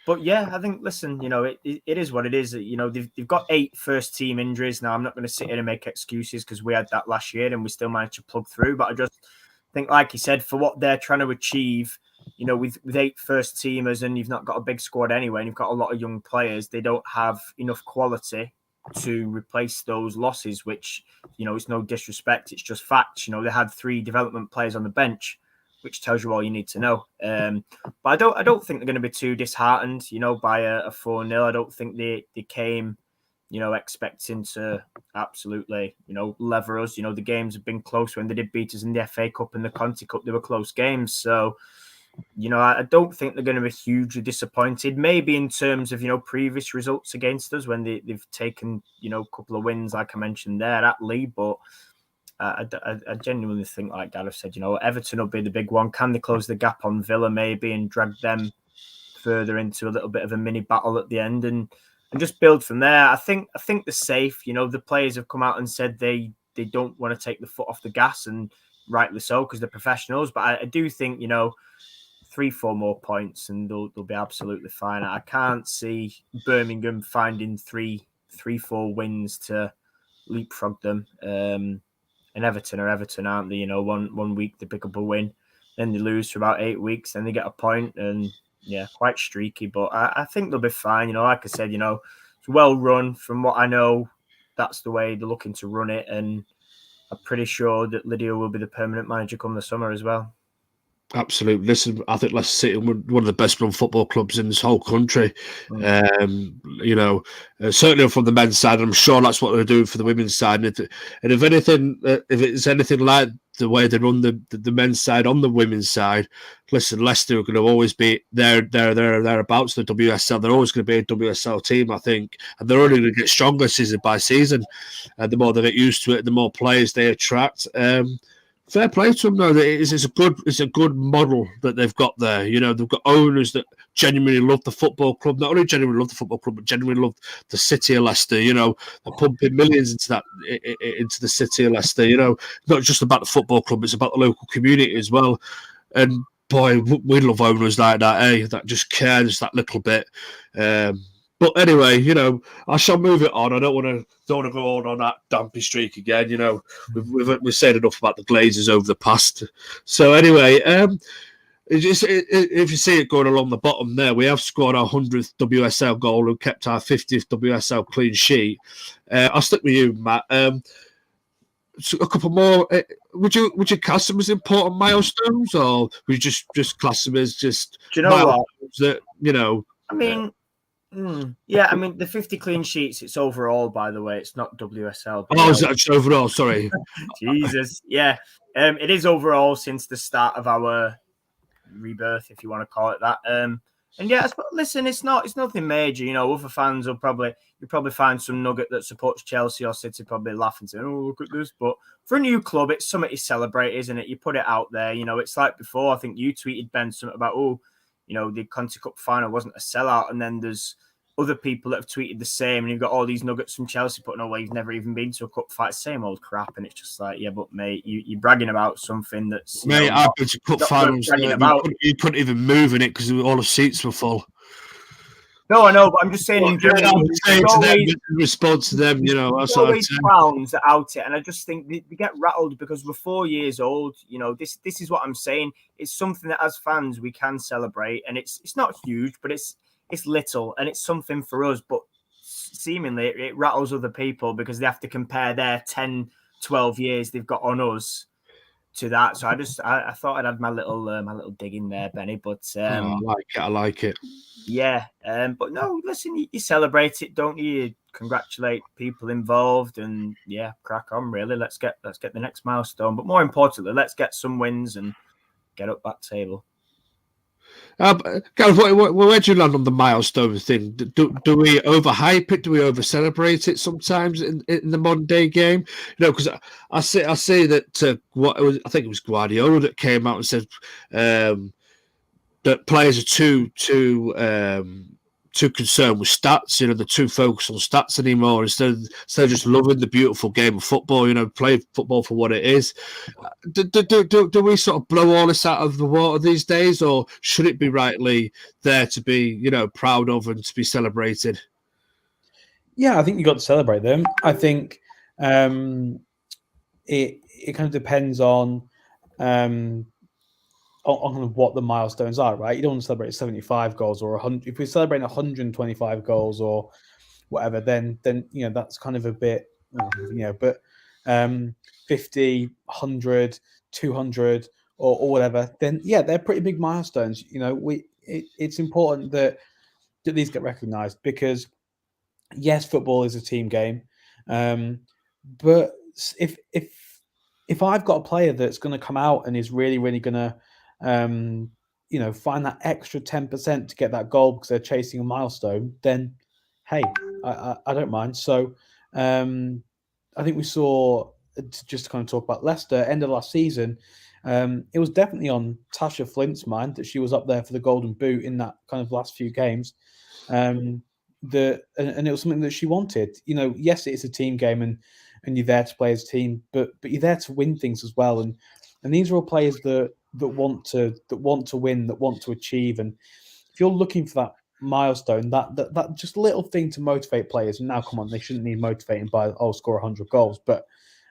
But yeah, I think, listen, it is what it is. They've got 8 first team injuries. Now, I'm not going to sit here and make excuses because we had that last year and we still managed to plug through. But I just think, like you said, for what they're trying to achieve, with 8 first teamers, and you've not got a big squad anyway, and you've got a lot of young players, they don't have enough quality to replace those losses, which, it's no disrespect. It's just facts. They had 3 development players on the bench, which tells you all you need to know. But I don't think they're going to be too disheartened, by a 4-0. I don't think they came, expecting to absolutely, lever us. The games have been close. When they did beat us in the FA Cup and the Conti Cup, they were close games. So, I don't think they're going to be hugely disappointed. Maybe in terms of, previous results against us when they've taken, a couple of wins, like I mentioned there at Lee, but I genuinely think, like Gareth said, Everton will be the big one. Can they close the gap on Villa maybe and drag them further into a little bit of a mini battle at the end and just build from there? I think they're safe. The players have come out and said they don't want to take the foot off the gas, and rightly so because they're professionals. But I do think 3-4 more points and they'll be absolutely fine. I can't see Birmingham finding 3-4 wins to leapfrog them. And Everton are Everton, aren't they? 1 week they pick up a win, then they lose for about 8 weeks, then they get a point, and yeah, quite streaky. But I think they'll be fine. Like I said, it's well run. From what I know, that's the way they're looking to run it, and I'm pretty sure that Lydia will be the permanent manager come the summer as well. Absolutely. Listen, I think Leicester City are one of the best run football clubs in this whole country. Certainly from the men's side, I'm sure that's what they're doing for the women's side. And if anything, if it's anything like the way they run the men's side on the women's side, listen, Leicester are going to always be thereabouts the WSL. They're always going to be a WSL team, I think, and they're only going to get stronger season by season. And the more they get used to it, the more players they attract. Fair play to them, though. It's a good model that they've got there. They've got owners that genuinely love the football club. Not only genuinely love the football club, but genuinely love the city of Leicester. They're pumping millions into the city of Leicester. Not just about the football club; it's about the local community as well. And boy, we love owners like that, that just care just that little bit. But anyway, I shall move it on. I don't want to go on that dampy streak again. We've said enough about the Glazers over the past. So anyway, if you see it going along the bottom there, we have scored our 100th WSL goal and kept our 50th WSL clean sheet. I'll stick with you, Matt. So a couple more. Would you class them as important milestones, or would you just class them as just? Do you know what? That I mean. Yeah, I mean, the 50 clean sheets, it's overall, by the way. It's not WSL. It's overall, sorry. Jesus. Yeah. It is overall since the start of our rebirth, if you want to call it that. And yeah, listen, it's nothing major. Other fans you'll probably find some nugget that supports Chelsea or City probably laughing saying, "Oh, look at this." But for a new club, it's something to celebrate, isn't it? You put it out there. It's like before, I think you tweeted, Ben, something about, the Conti Cup final wasn't a sellout, and then there's other people that have tweeted the same, and you've got all these nuggets from Chelsea putting away. You've never even been to a cup fight, same old crap, and it's just like, yeah, but mate, you're bragging about something that's I've been to cup finals. You couldn't even move in it because all the seats were full. No, I know, but I'm just saying in general. Response to them, That's always clowns out it, and I just think they get rattled because we're 4 years old. This is what I'm saying. It's something that as fans we can celebrate, and it's not huge, but it's little, and it's something for us. But seemingly it rattles other people because they have to compare their 10, 12 years they've got on us to that. So I thought I'd had my little dig in there, Benny. But I like it. Yeah, but no, listen, you celebrate it, don't you? You congratulate people involved, and yeah, crack on. Really, let's get the next milestone. But more importantly, let's get some wins and get up that table. Gareth, where do you land on the milestone thing? Do we overhype it? Do we over celebrate it sometimes in the modern day game? You know, because I say that I think it was Guardiola that came out and said that players are too concerned with stats. You know, they're too focused on stats anymore instead of just loving the beautiful game of football. You know, play football for what it is. Do we sort of blow all this out of the water these days, or should it be rightly there to be, you know, proud of and to be celebrated? Yeah, I think you got to celebrate them. I think it kind of depends on kind of what the milestones are, right? You don't want to celebrate 75 goals or 100. If we're celebrating 125 goals or whatever, then you know that's kind of a bit, you know. But 50, 100, 200, or whatever, then yeah, they're pretty big milestones. You know, it's important that these get recognised because yes, football is a team game, but if I've got a player that's going to come out and is really, really going to you know, find that extra 10% to get that goal because they're chasing a milestone, then hey, I don't mind. So I think we saw, just to kind of talk about Leicester, end of last season, it was definitely on Tasha Flint's mind that she was up there for the Golden Boot in that kind of last few games. And it was something that she wanted. You know, yes, it's a team game and you're there to play as a team, but you're there to win things as well. And these are all players that want to win, that want to achieve. And if you're looking for that milestone, that just little thing to motivate players, and now come on, they shouldn't need motivating by score 100 goals, but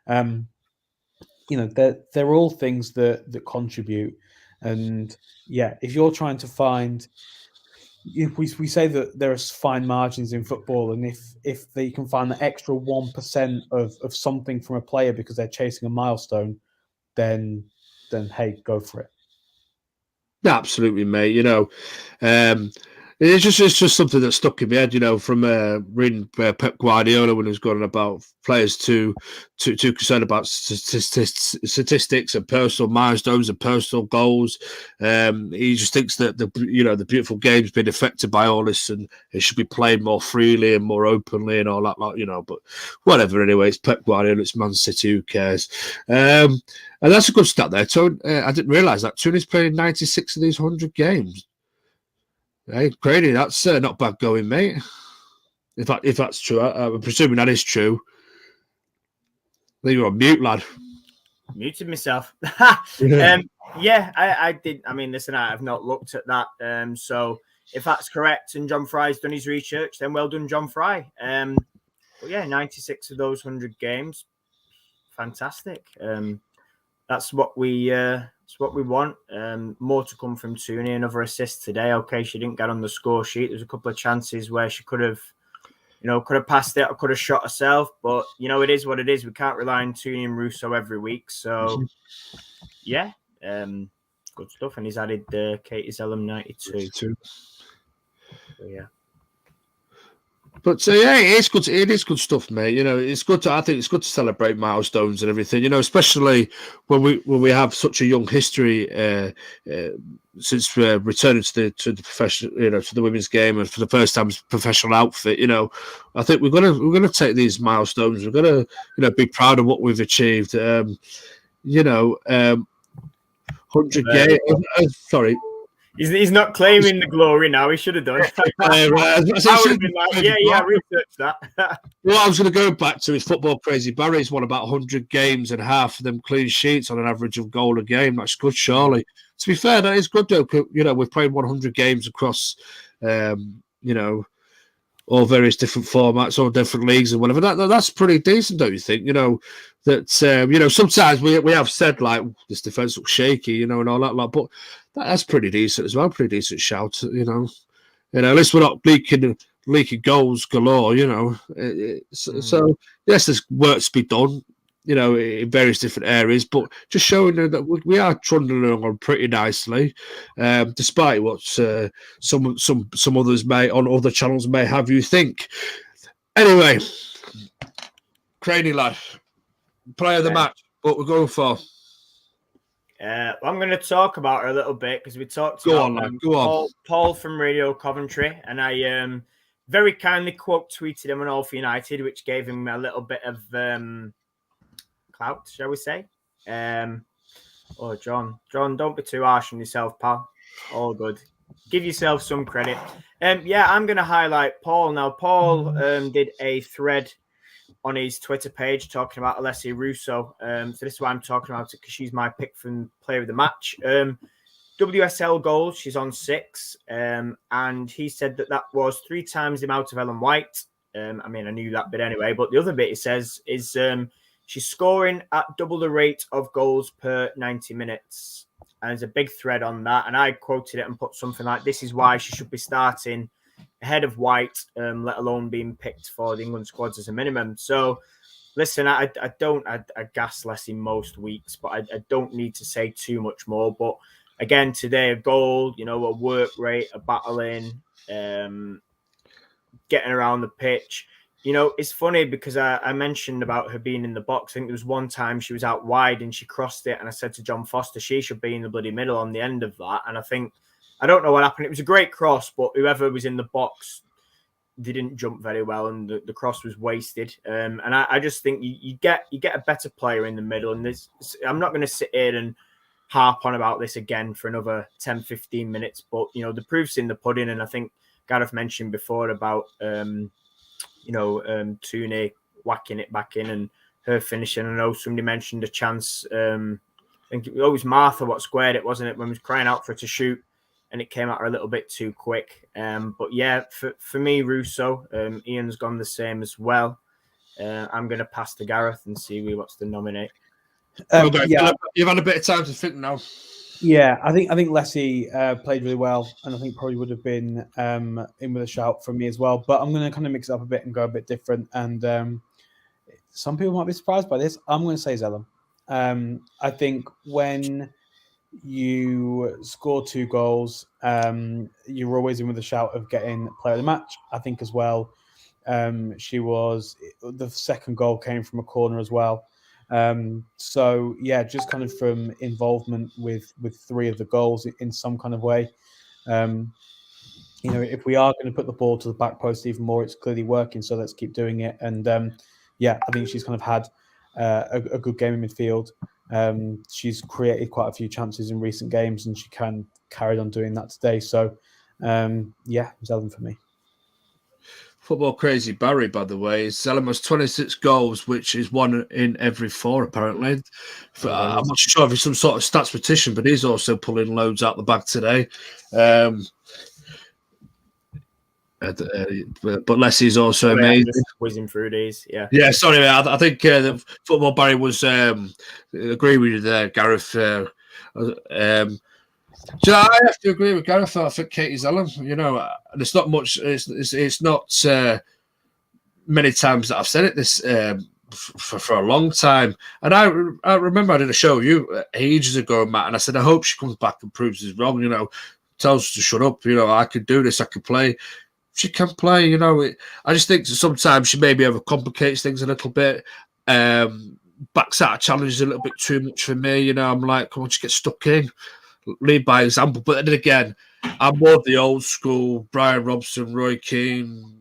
you know, they're all things that contribute. And yeah, if you're trying to find, we say that there are fine margins in football, and if they can find the extra 1% of something from a player because they're chasing a milestone, then hey, go for it. Yeah, absolutely, mate. You know, it's just something that stuck in my head. You know, from reading Pep Guardiola when he was going on about players too concerned about statistics and personal milestones and personal goals. He just thinks that the beautiful game's been affected by all this, and it should be played more freely and more openly and all that lot. You know, but whatever. Anyway, it's Pep Guardiola. It's Man City. Who cares? And that's a good stat there. I didn't realise that Tony's played in 96 of these 100 games. Hey, crazy. That's not bad going, mate. If that's true, I'm presuming that is true. Then you're on mute, lad. Muted myself. Yeah, I did. I mean, listen, I have not looked at that. So if that's correct and John Fry's done his research, then well done, John Fry. But yeah, 96 of those 100 games. Fantastic. That's what we want. More to come from Tooney. Another assist today. Okay, she didn't get on the score sheet. There's a couple of chances where she could have passed it or could have shot herself. But you know, it is what it is. We can't rely on Tooney and Russo every week. So yeah, good stuff. And he's added Katie's Ellum 92. So, yeah. But yeah, it's good. It is good stuff, mate. You know, it's good. I think it's good to celebrate milestones and everything. You know, especially when we have such a young history since returning to the professional, you know, to the women's game, and for the first time as a professional outfit. You know, I think we're gonna take these milestones. We're gonna, you know, be proud of what we've achieved. You know, 100 games. Sorry. He's not claiming the glory now. He should have done. I would have been like, yeah, research that. Well, I was going to go back to his football crazy. Barry's won about 100 games and half of them clean sheets on an average of goal a game. That's good, surely. To be fair, that is good, though. You know, we've played 100 games across, you know, all various different formats, all different leagues and whatever. That's pretty decent, don't you think? You know, that, you know, sometimes we have said, like, this defence looks shaky, you know, and all that lot, but that's pretty decent as well. Pretty decent shout, you know. At least we're not leaking leaking goals galore. So yes, there's work to be done. In various different areas, but just showing that we are trundling along pretty nicely, despite what some others may on other channels may have you think. Anyway, Craney lad, player of the match. What we're going for? I'm going to talk about her a little bit because we talked Go about on, go on. Paul from Radio Coventry, and I very kindly quote tweeted him on All for United, which gave him a little bit of clout, shall we say? John, don't be too harsh on yourself, pal. All good. Give yourself some credit. I'm going to highlight Paul now. Paul did a thread on his Twitter page talking about Alessia Russo. So this is why I'm talking about it, because she's my pick from player of the match. WSL goals, she's on 6. And he said that was 3 times the amount of Ellen White. I knew that bit anyway, but the other bit he says is she's scoring at double the rate of goals per 90 minutes. And there's a big thread on that. And I quoted it and put something like, this is why she should be starting ahead of White, let alone being picked for the England squads as a minimum. So, listen, I gas less in most weeks, but I don't need to say too much more. But again, today, a goal, a work rate, a battling, getting around the pitch. It's funny because I mentioned about her being in the box. I think there was one time she was out wide and she crossed it. And I said to John Foster, she should be in the bloody middle on the end of that. And I don't know what happened. It was a great cross, but whoever was in the box, they didn't jump very well, and the cross was wasted. And I just think you get a better player in the middle. And I'm not going to sit here and harp on about this again for another 10, 15 minutes. But, the proof's in the pudding. And I think Gareth mentioned before about, Tooney whacking it back in and her finishing. I know somebody mentioned a chance. I think it was Martha what squared it, wasn't it, when we was crying out for her to shoot, and it came at her a little bit too quick. But yeah, for me, Russo, Ian's gone the same as well. I'm going to pass to Gareth and see who wants to nominate. You've had a bit of time to think now. Yeah, I think Lessie played really well, and I think probably would have been in with a shout from me as well. But I'm going to kind of mix it up a bit and go a bit different. And some people might be surprised by this. I'm going to say Zellum. I think when you score 2 goals, you're always in with a shout of getting player of the match. I think as well, she was, the second goal came from a corner as well. So yeah, just kind of from involvement with 3 of the goals in some kind of way. If we are going to put the ball to the back post even more, it's clearly working. So let's keep doing it. And I think she's kind of had a good game in midfield. She's created quite a few chances in recent games, and she carried on doing that today. So Zellum for me. Football crazy Barry, by the way, Zellum has 26 goals, which is 1 in every 4, apparently. I'm not sure if it's some sort of statistician, but he's also pulling loads out the bag today. But Leslie's also amazing. Whizzing through these, yeah. Yeah, sorry, mate. I think the Football Barry was agree with you there, Gareth. So I have to agree with Gareth. I think Katie Zellum, and it's not much. It's not many times that I've said it this for a long time. And I remember I did a show with you ages ago, Matt, and I said I hope she comes back and proves us wrong. Tells us to shut up. I could do this. I could play. She can play. I just think sometimes she maybe overcomplicates things a little bit. Backs out of challenges a little bit too much for me. I'm like, come on, just get stuck in. Lead by example, but then again, I'm more of the old school Brian Robson, Roy Keane,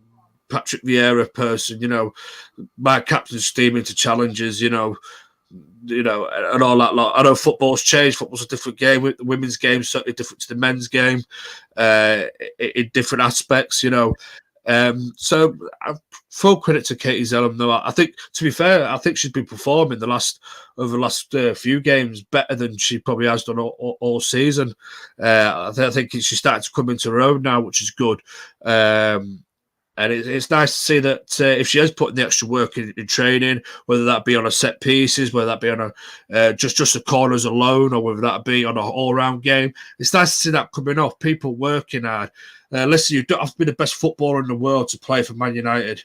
Patrick Vieira person. My captain's steaming to challenges. And all that lot. I know football's changed. Football's a different game. The women's game is certainly different to the men's game in different aspects. So full credit to Katie Zellum, though. I think, to be fair, I think she's been performing over the last few games better than she probably has done all season. I think she's starting to come into her own now, which is good. And And it's nice to see that if she has put in the extra work in training, whether that be on a set pieces, whether that be on a just the corners alone, or whether that be on an all-round game, it's nice to see that coming off. People working hard. Listen, you don't have to be the best footballer in the world to play for Man United.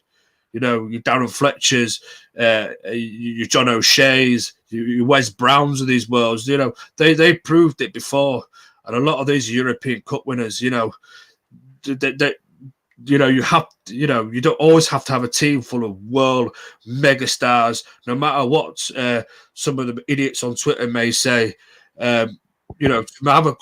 You know, your Darren Fletchers, your John O'Shea's, your Wes Browns of these worlds. You know, they proved it before, and a lot of these European Cup winners. You know, you don't always have to have a team full of world megastars, no matter what some of the idiots on Twitter may say. Have a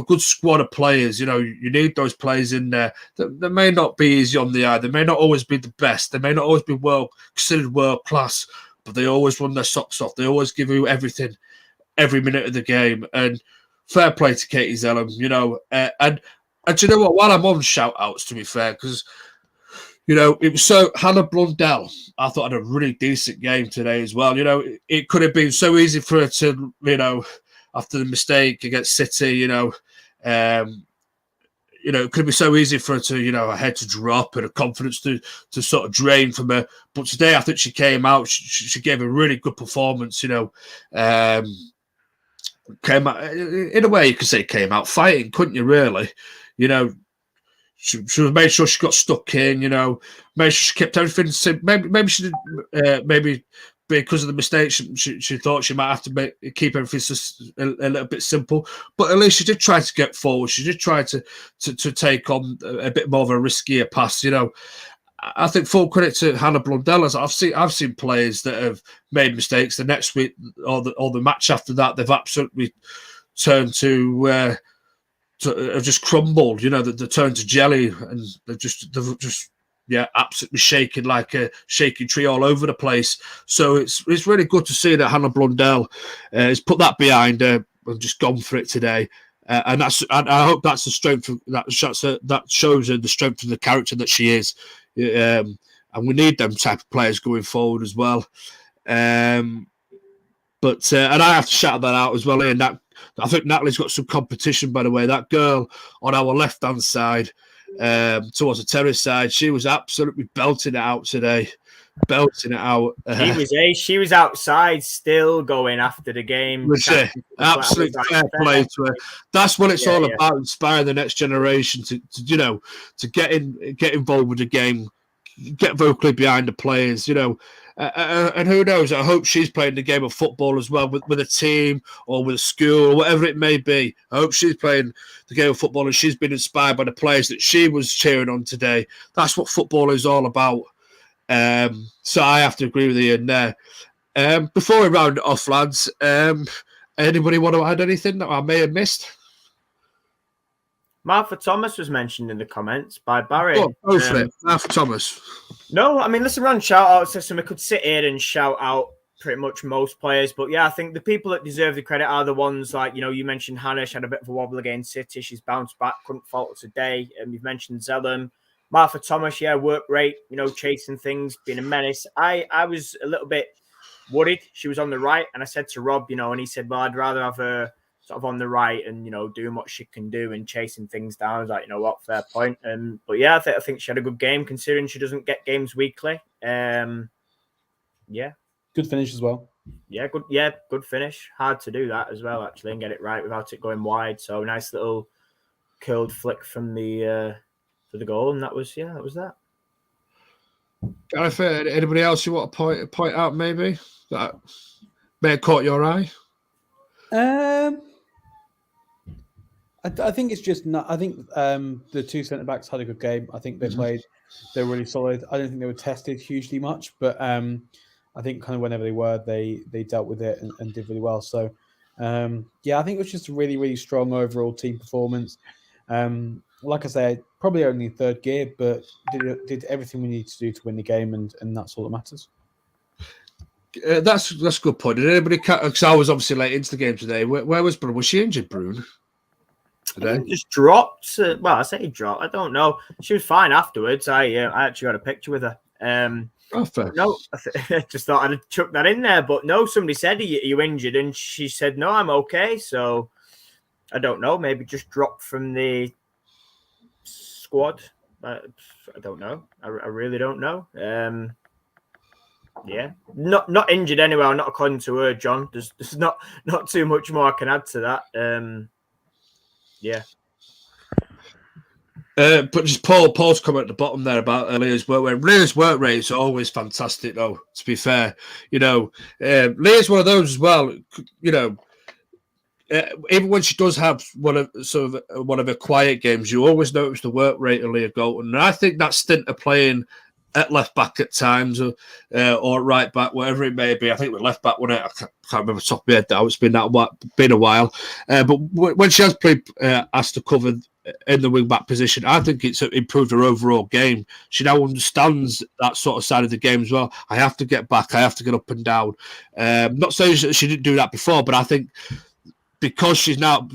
good squad of players. You know, you need those players in there that may not be easy on the eye. They may not always be the best. They may not always be considered world class, but they always run their socks off. They always give you everything, every minute of the game. And fair play to Katie Zellum, you know, and you know what? While I'm on shout outs, to be fair, because, you know, it was so Hannah Blundell, I thought had a really decent game today as well. You know, it could have been so easy for her to, you know, after the mistake against City, you know, it could be so easy for her to, you know, her head to drop and her confidence to sort of drain from her. But today, I think she came out, she gave a really good performance, you know. Came out, in a way, you could say came out fighting, couldn't you, really? You know, she made sure she got stuck in, you know, made sure she kept everything. Maybe she did, maybe because of the mistake, she thought she might have to keep everything a little bit simple. But at least she did try to get forward. She did try to take on a bit more of a riskier pass, you know. I think full credit to Hannah Blundell. As I've seen players that have made mistakes. The next week or the match after that, they've absolutely turned to have just crumbled. You know, they turned to jelly, and they've just absolutely shaking like a shaky tree all over the place. So it's really good to see that Hannah Blundell has put that behind her and just gone for it today. And I hope that's the strength that shows her the strength of the character that she is. And we need them type of players going forward as well. And I have to shout that out as well. And that I think Natalie's got some competition, by the way. That girl on our left hand side, towards the terrace side, she was absolutely belting it out today. Belting it out. She was outside still going after the game. Absolute fair play to her. That's what it's all about, inspiring the next generation to get involved with the game, get vocally behind the players, you know. And who knows, I hope she's playing the game of football as well with a team or with a school or whatever it may be. I hope she's playing the game of football and she's been inspired by the players that she was cheering on today. That's what football is all about. So I have to agree with you in there. Before we round it off, lads, anybody want to add anything that I may have missed? Martha Thomas was mentioned in the comments by Barry. Go for it, Martha Thomas. No, I mean, listen, around shout outs. Listen, we could sit here and shout out pretty much most players, but yeah, I think the people that deserve the credit are the ones like, you know, you mentioned Hannah. She had a bit of a wobble against City. She's bounced back, couldn't fault her today. And you've mentioned Zellum. Martha Thomas, work rate, you know, chasing things, being a menace. I was a little bit worried. She was on the right, and I said to Rob, you know, and he said, well, I'd rather have her sort of on the right and, you know, doing what she can do and chasing things down. I was like, you know what, fair point. But yeah, I think she had a good game considering she doesn't get games weekly. Good finish as well. Good finish. Hard to do that as well, actually, and get it right without it going wide. So nice little curled flick from the for the goal, and that was that. Gareth, anybody else you want to point out maybe that may have caught your eye? I think it's just not. I think the two centre backs had a good game. I think they played. They were really solid. I don't think they were tested hugely much, but I think kind of whenever they were, they dealt with it and did really well. So I think it was just a really, really strong overall team performance. Like I say, probably only third gear, but did everything we need to do to win the game, and that's all that matters. That's a good point. Did anybody? Because I was obviously late into the game today. Where was Brune? Was she injured, Brune? Today? Just dropped. Well, I say dropped. I don't know. She was fine afterwards. I actually got a picture with her. Fair. No, I just thought I'd chuck that in there. But no, somebody said, are you injured? And she said, no, I'm okay. So I don't know. Maybe just dropped from the squad. I don't know. I really don't know. Yeah, not injured anyway. Not according to her, John. There's not too much more I can add to that. Yeah. But just Paul's comment at the bottom there about Leah's work rate. Leah's work rate is always fantastic, though. To be fair, Leah's one of those as well. Even when she does have one of her quiet games, you always notice the work rate of Leah Golden. And I think that stint of playing at left back at times or right back, whatever it may be. I think with left back, when I can't remember the top of my head now. It's been a while. But when she has played asked to cover in the wing back position, I think it's improved her overall game. She now understands that sort of side of the game as well. I have to get back. I have to get up and down. Not saying she didn't do that before, but I think because she's now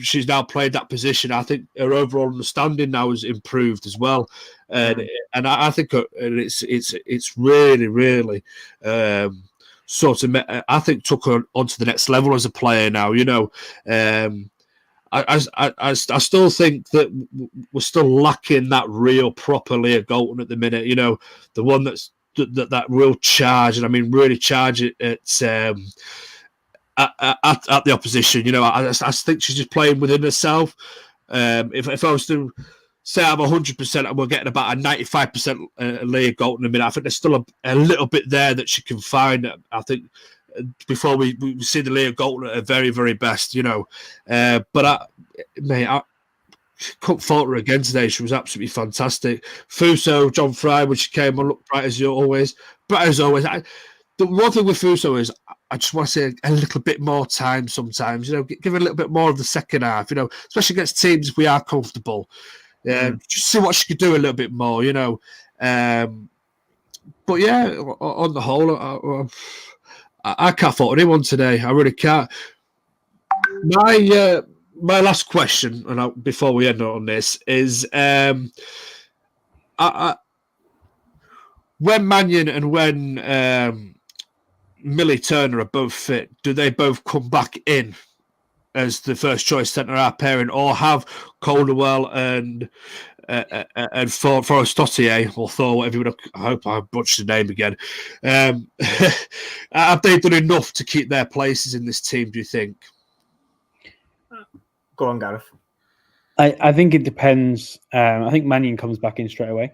played that position, I think her overall understanding now has improved as well. And I think it's really sort of, I think, took her onto the next level as a player now. I still think that we're still lacking that real proper Leah Golden at the minute. The one that's that real charge, and I mean really charge it at the opposition. I think she's just playing within herself. If I was to say I'm 100% and we're getting about a 95% Leah Golden a minute, I think there's still a little bit there that she can find. I think before we see the Leah Golden at her very, very best, But I couldn't fault her again today. She was absolutely fantastic. Fuso, John Fry, when she came on, looked bright as always. The one thing with Fuso is I just want to say a little bit more time sometimes. Give her a little bit more of the second half. Especially against teams if we are comfortable. Just see what she could do a little bit more. But yeah, on the whole, I can't fault anyone today. I really can't. My last question, and before we end on this, is when Mannion and when Millie Turner are both fit, do they both come back in as the first choice centre half pairing, or have Calderwell and Forrest Totier, or Thor, whatever you would, I hope I butchered the name again. Have they done enough to keep their places in this team, do you think? Go on, Gareth. I think it depends. I think Mannion comes back in straight away.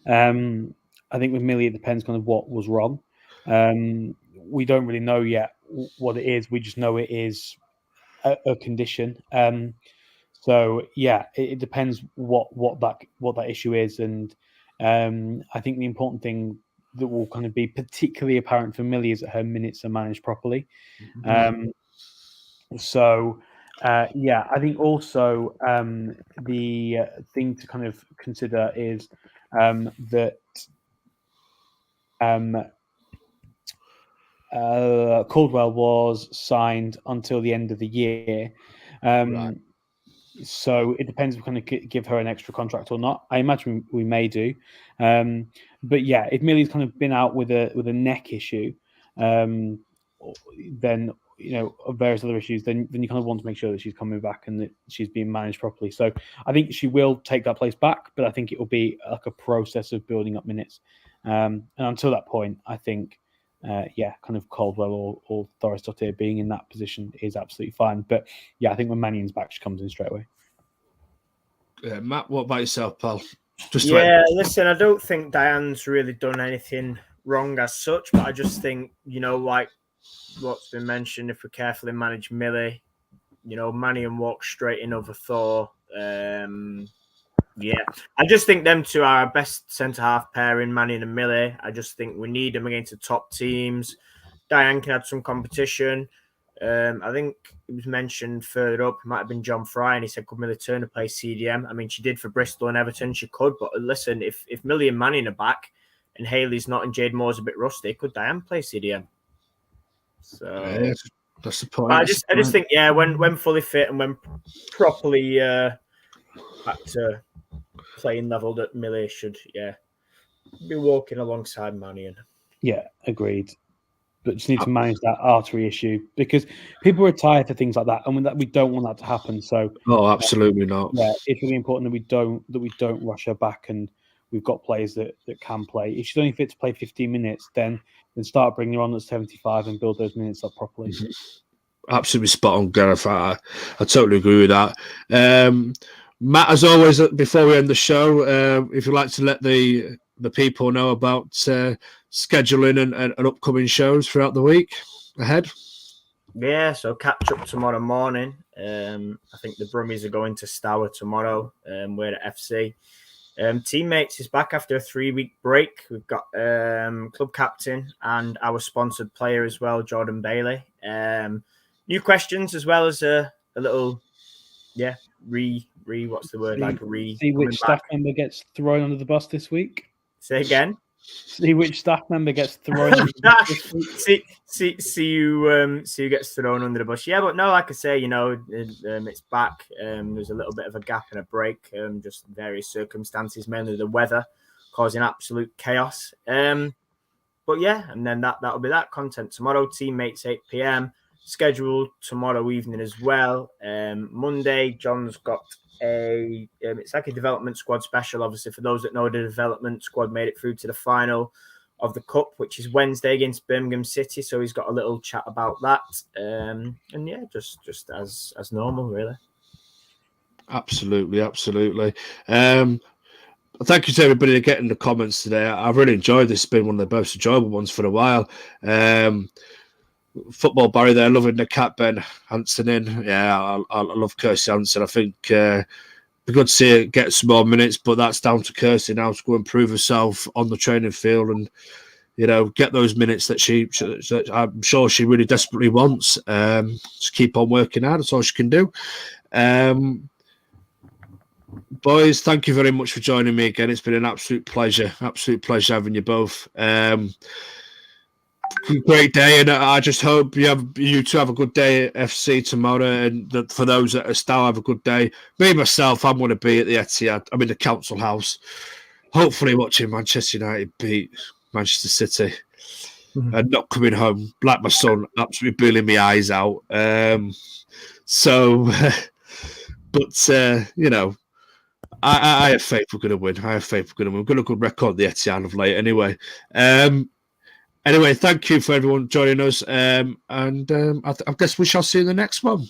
I think with Millie, it depends kind of what was wrong. We don't really know yet what it is. We just know it is a condition. So yeah, it depends what that issue is, and I think the important thing that will kind of be particularly apparent for Millie is that her minutes are managed properly. Yeah, I think also the thing to kind of consider is that Caldwell was signed until the end of the year. Right. So it depends if we're going to give her an extra contract or not. I imagine we may do. But yeah, if Millie's kind of been out with a neck issue, then various other issues, then you kind of want to make sure that she's coming back and that she's being managed properly. So I think she will take that place back, but I think it will be like a process of building up minutes. And until that point, I think kind of Caldwell or Doris Dottir being in that position is absolutely fine. But yeah, I think when Mannion's back, she comes in straight away. Matt, what about yourself, pal? Listen, I don't think Diane's really done anything wrong as such, but I just think, like what's been mentioned, if we carefully manage Millie, Mannion walks straight in over Thor. Yeah, I just think them two are our best centre-half pairing, Mannion and Millie. I just think we need them against the top teams. Diane can add some competition. I think it was mentioned further up, it might have been John Fry, and he said, could Millie Turner play CDM? I mean, she did for Bristol and Everton, she could. But listen, if Millie and Mannion are back and Hayley's not and Jade Moore's a bit rusty, could Diane play CDM? So that's the point. I just think, when fully fit and when properly back to playing level, that Millie should, be walking alongside Mannion. Yeah, agreed. But just need to manage that artery issue because people retire for things like that, and we don't want that to happen. So, absolutely not. Yeah, it's really important that we don't rush her back, and we've got players that can play. If she's only fit to play 15 minutes, then start bringing her on at 75 and build those minutes up properly. Absolutely spot on, Gareth. I totally agree with that. Matt, as always, before we end the show, if you'd like to let the people know about scheduling and upcoming shows throughout the week ahead. Yeah, so catch up tomorrow morning. I think the Brummies are going to Stour tomorrow. We're at FC. Teammates is back after a 3-week break. We've got club captain and our sponsored player as well, Jordan Bailey. New questions as well as a little, what's the word? See which staff member gets thrown under the bus this week. Say again. See which staff member gets thrown under the bus this week. See who gets thrown under the bus. Yeah, but no, like I say, it's back. There's a little bit of a gap and a break, just various circumstances, mainly the weather causing absolute chaos. But yeah, and then that'll be that content tomorrow. Teammates 8 p.m. scheduled tomorrow evening as well. Monday, John's got it's like a development squad special. Obviously, for those that know, the development squad made it through to the final of the cup, which is Wednesday against Birmingham City. So he's got a little chat about that. And yeah, just as normal, really. Absolutely. Thank you to everybody that get in the comments today. I've really enjoyed this. It's been one of the most enjoyable ones for a while. Football Barry there, loving the cat Ben Hansen in. Yeah, I love Kirsty Hansen. I think it'd be good to see her get some more minutes, but that's down to Kirsty now to go and prove herself on the training field and, get those minutes that I'm sure she really desperately wants. Just keep on working hard. That's all she can do. Boys, thank you very much for joining me again. It's been an absolute pleasure having you both. Great day, and I just hope you two have a good day at FC tomorrow, and that for those that are still have a good day. Me myself, I'm going to be at the Etihad. I'm in the council house, hopefully watching Manchester United beat Manchester City, and not coming home like my son, absolutely bawling my eyes out. But I have faith we're going to win. We've got a good record at the Etihad of late, anyway. Anyway, thank you for everyone joining us, and I guess we shall see you in the next one.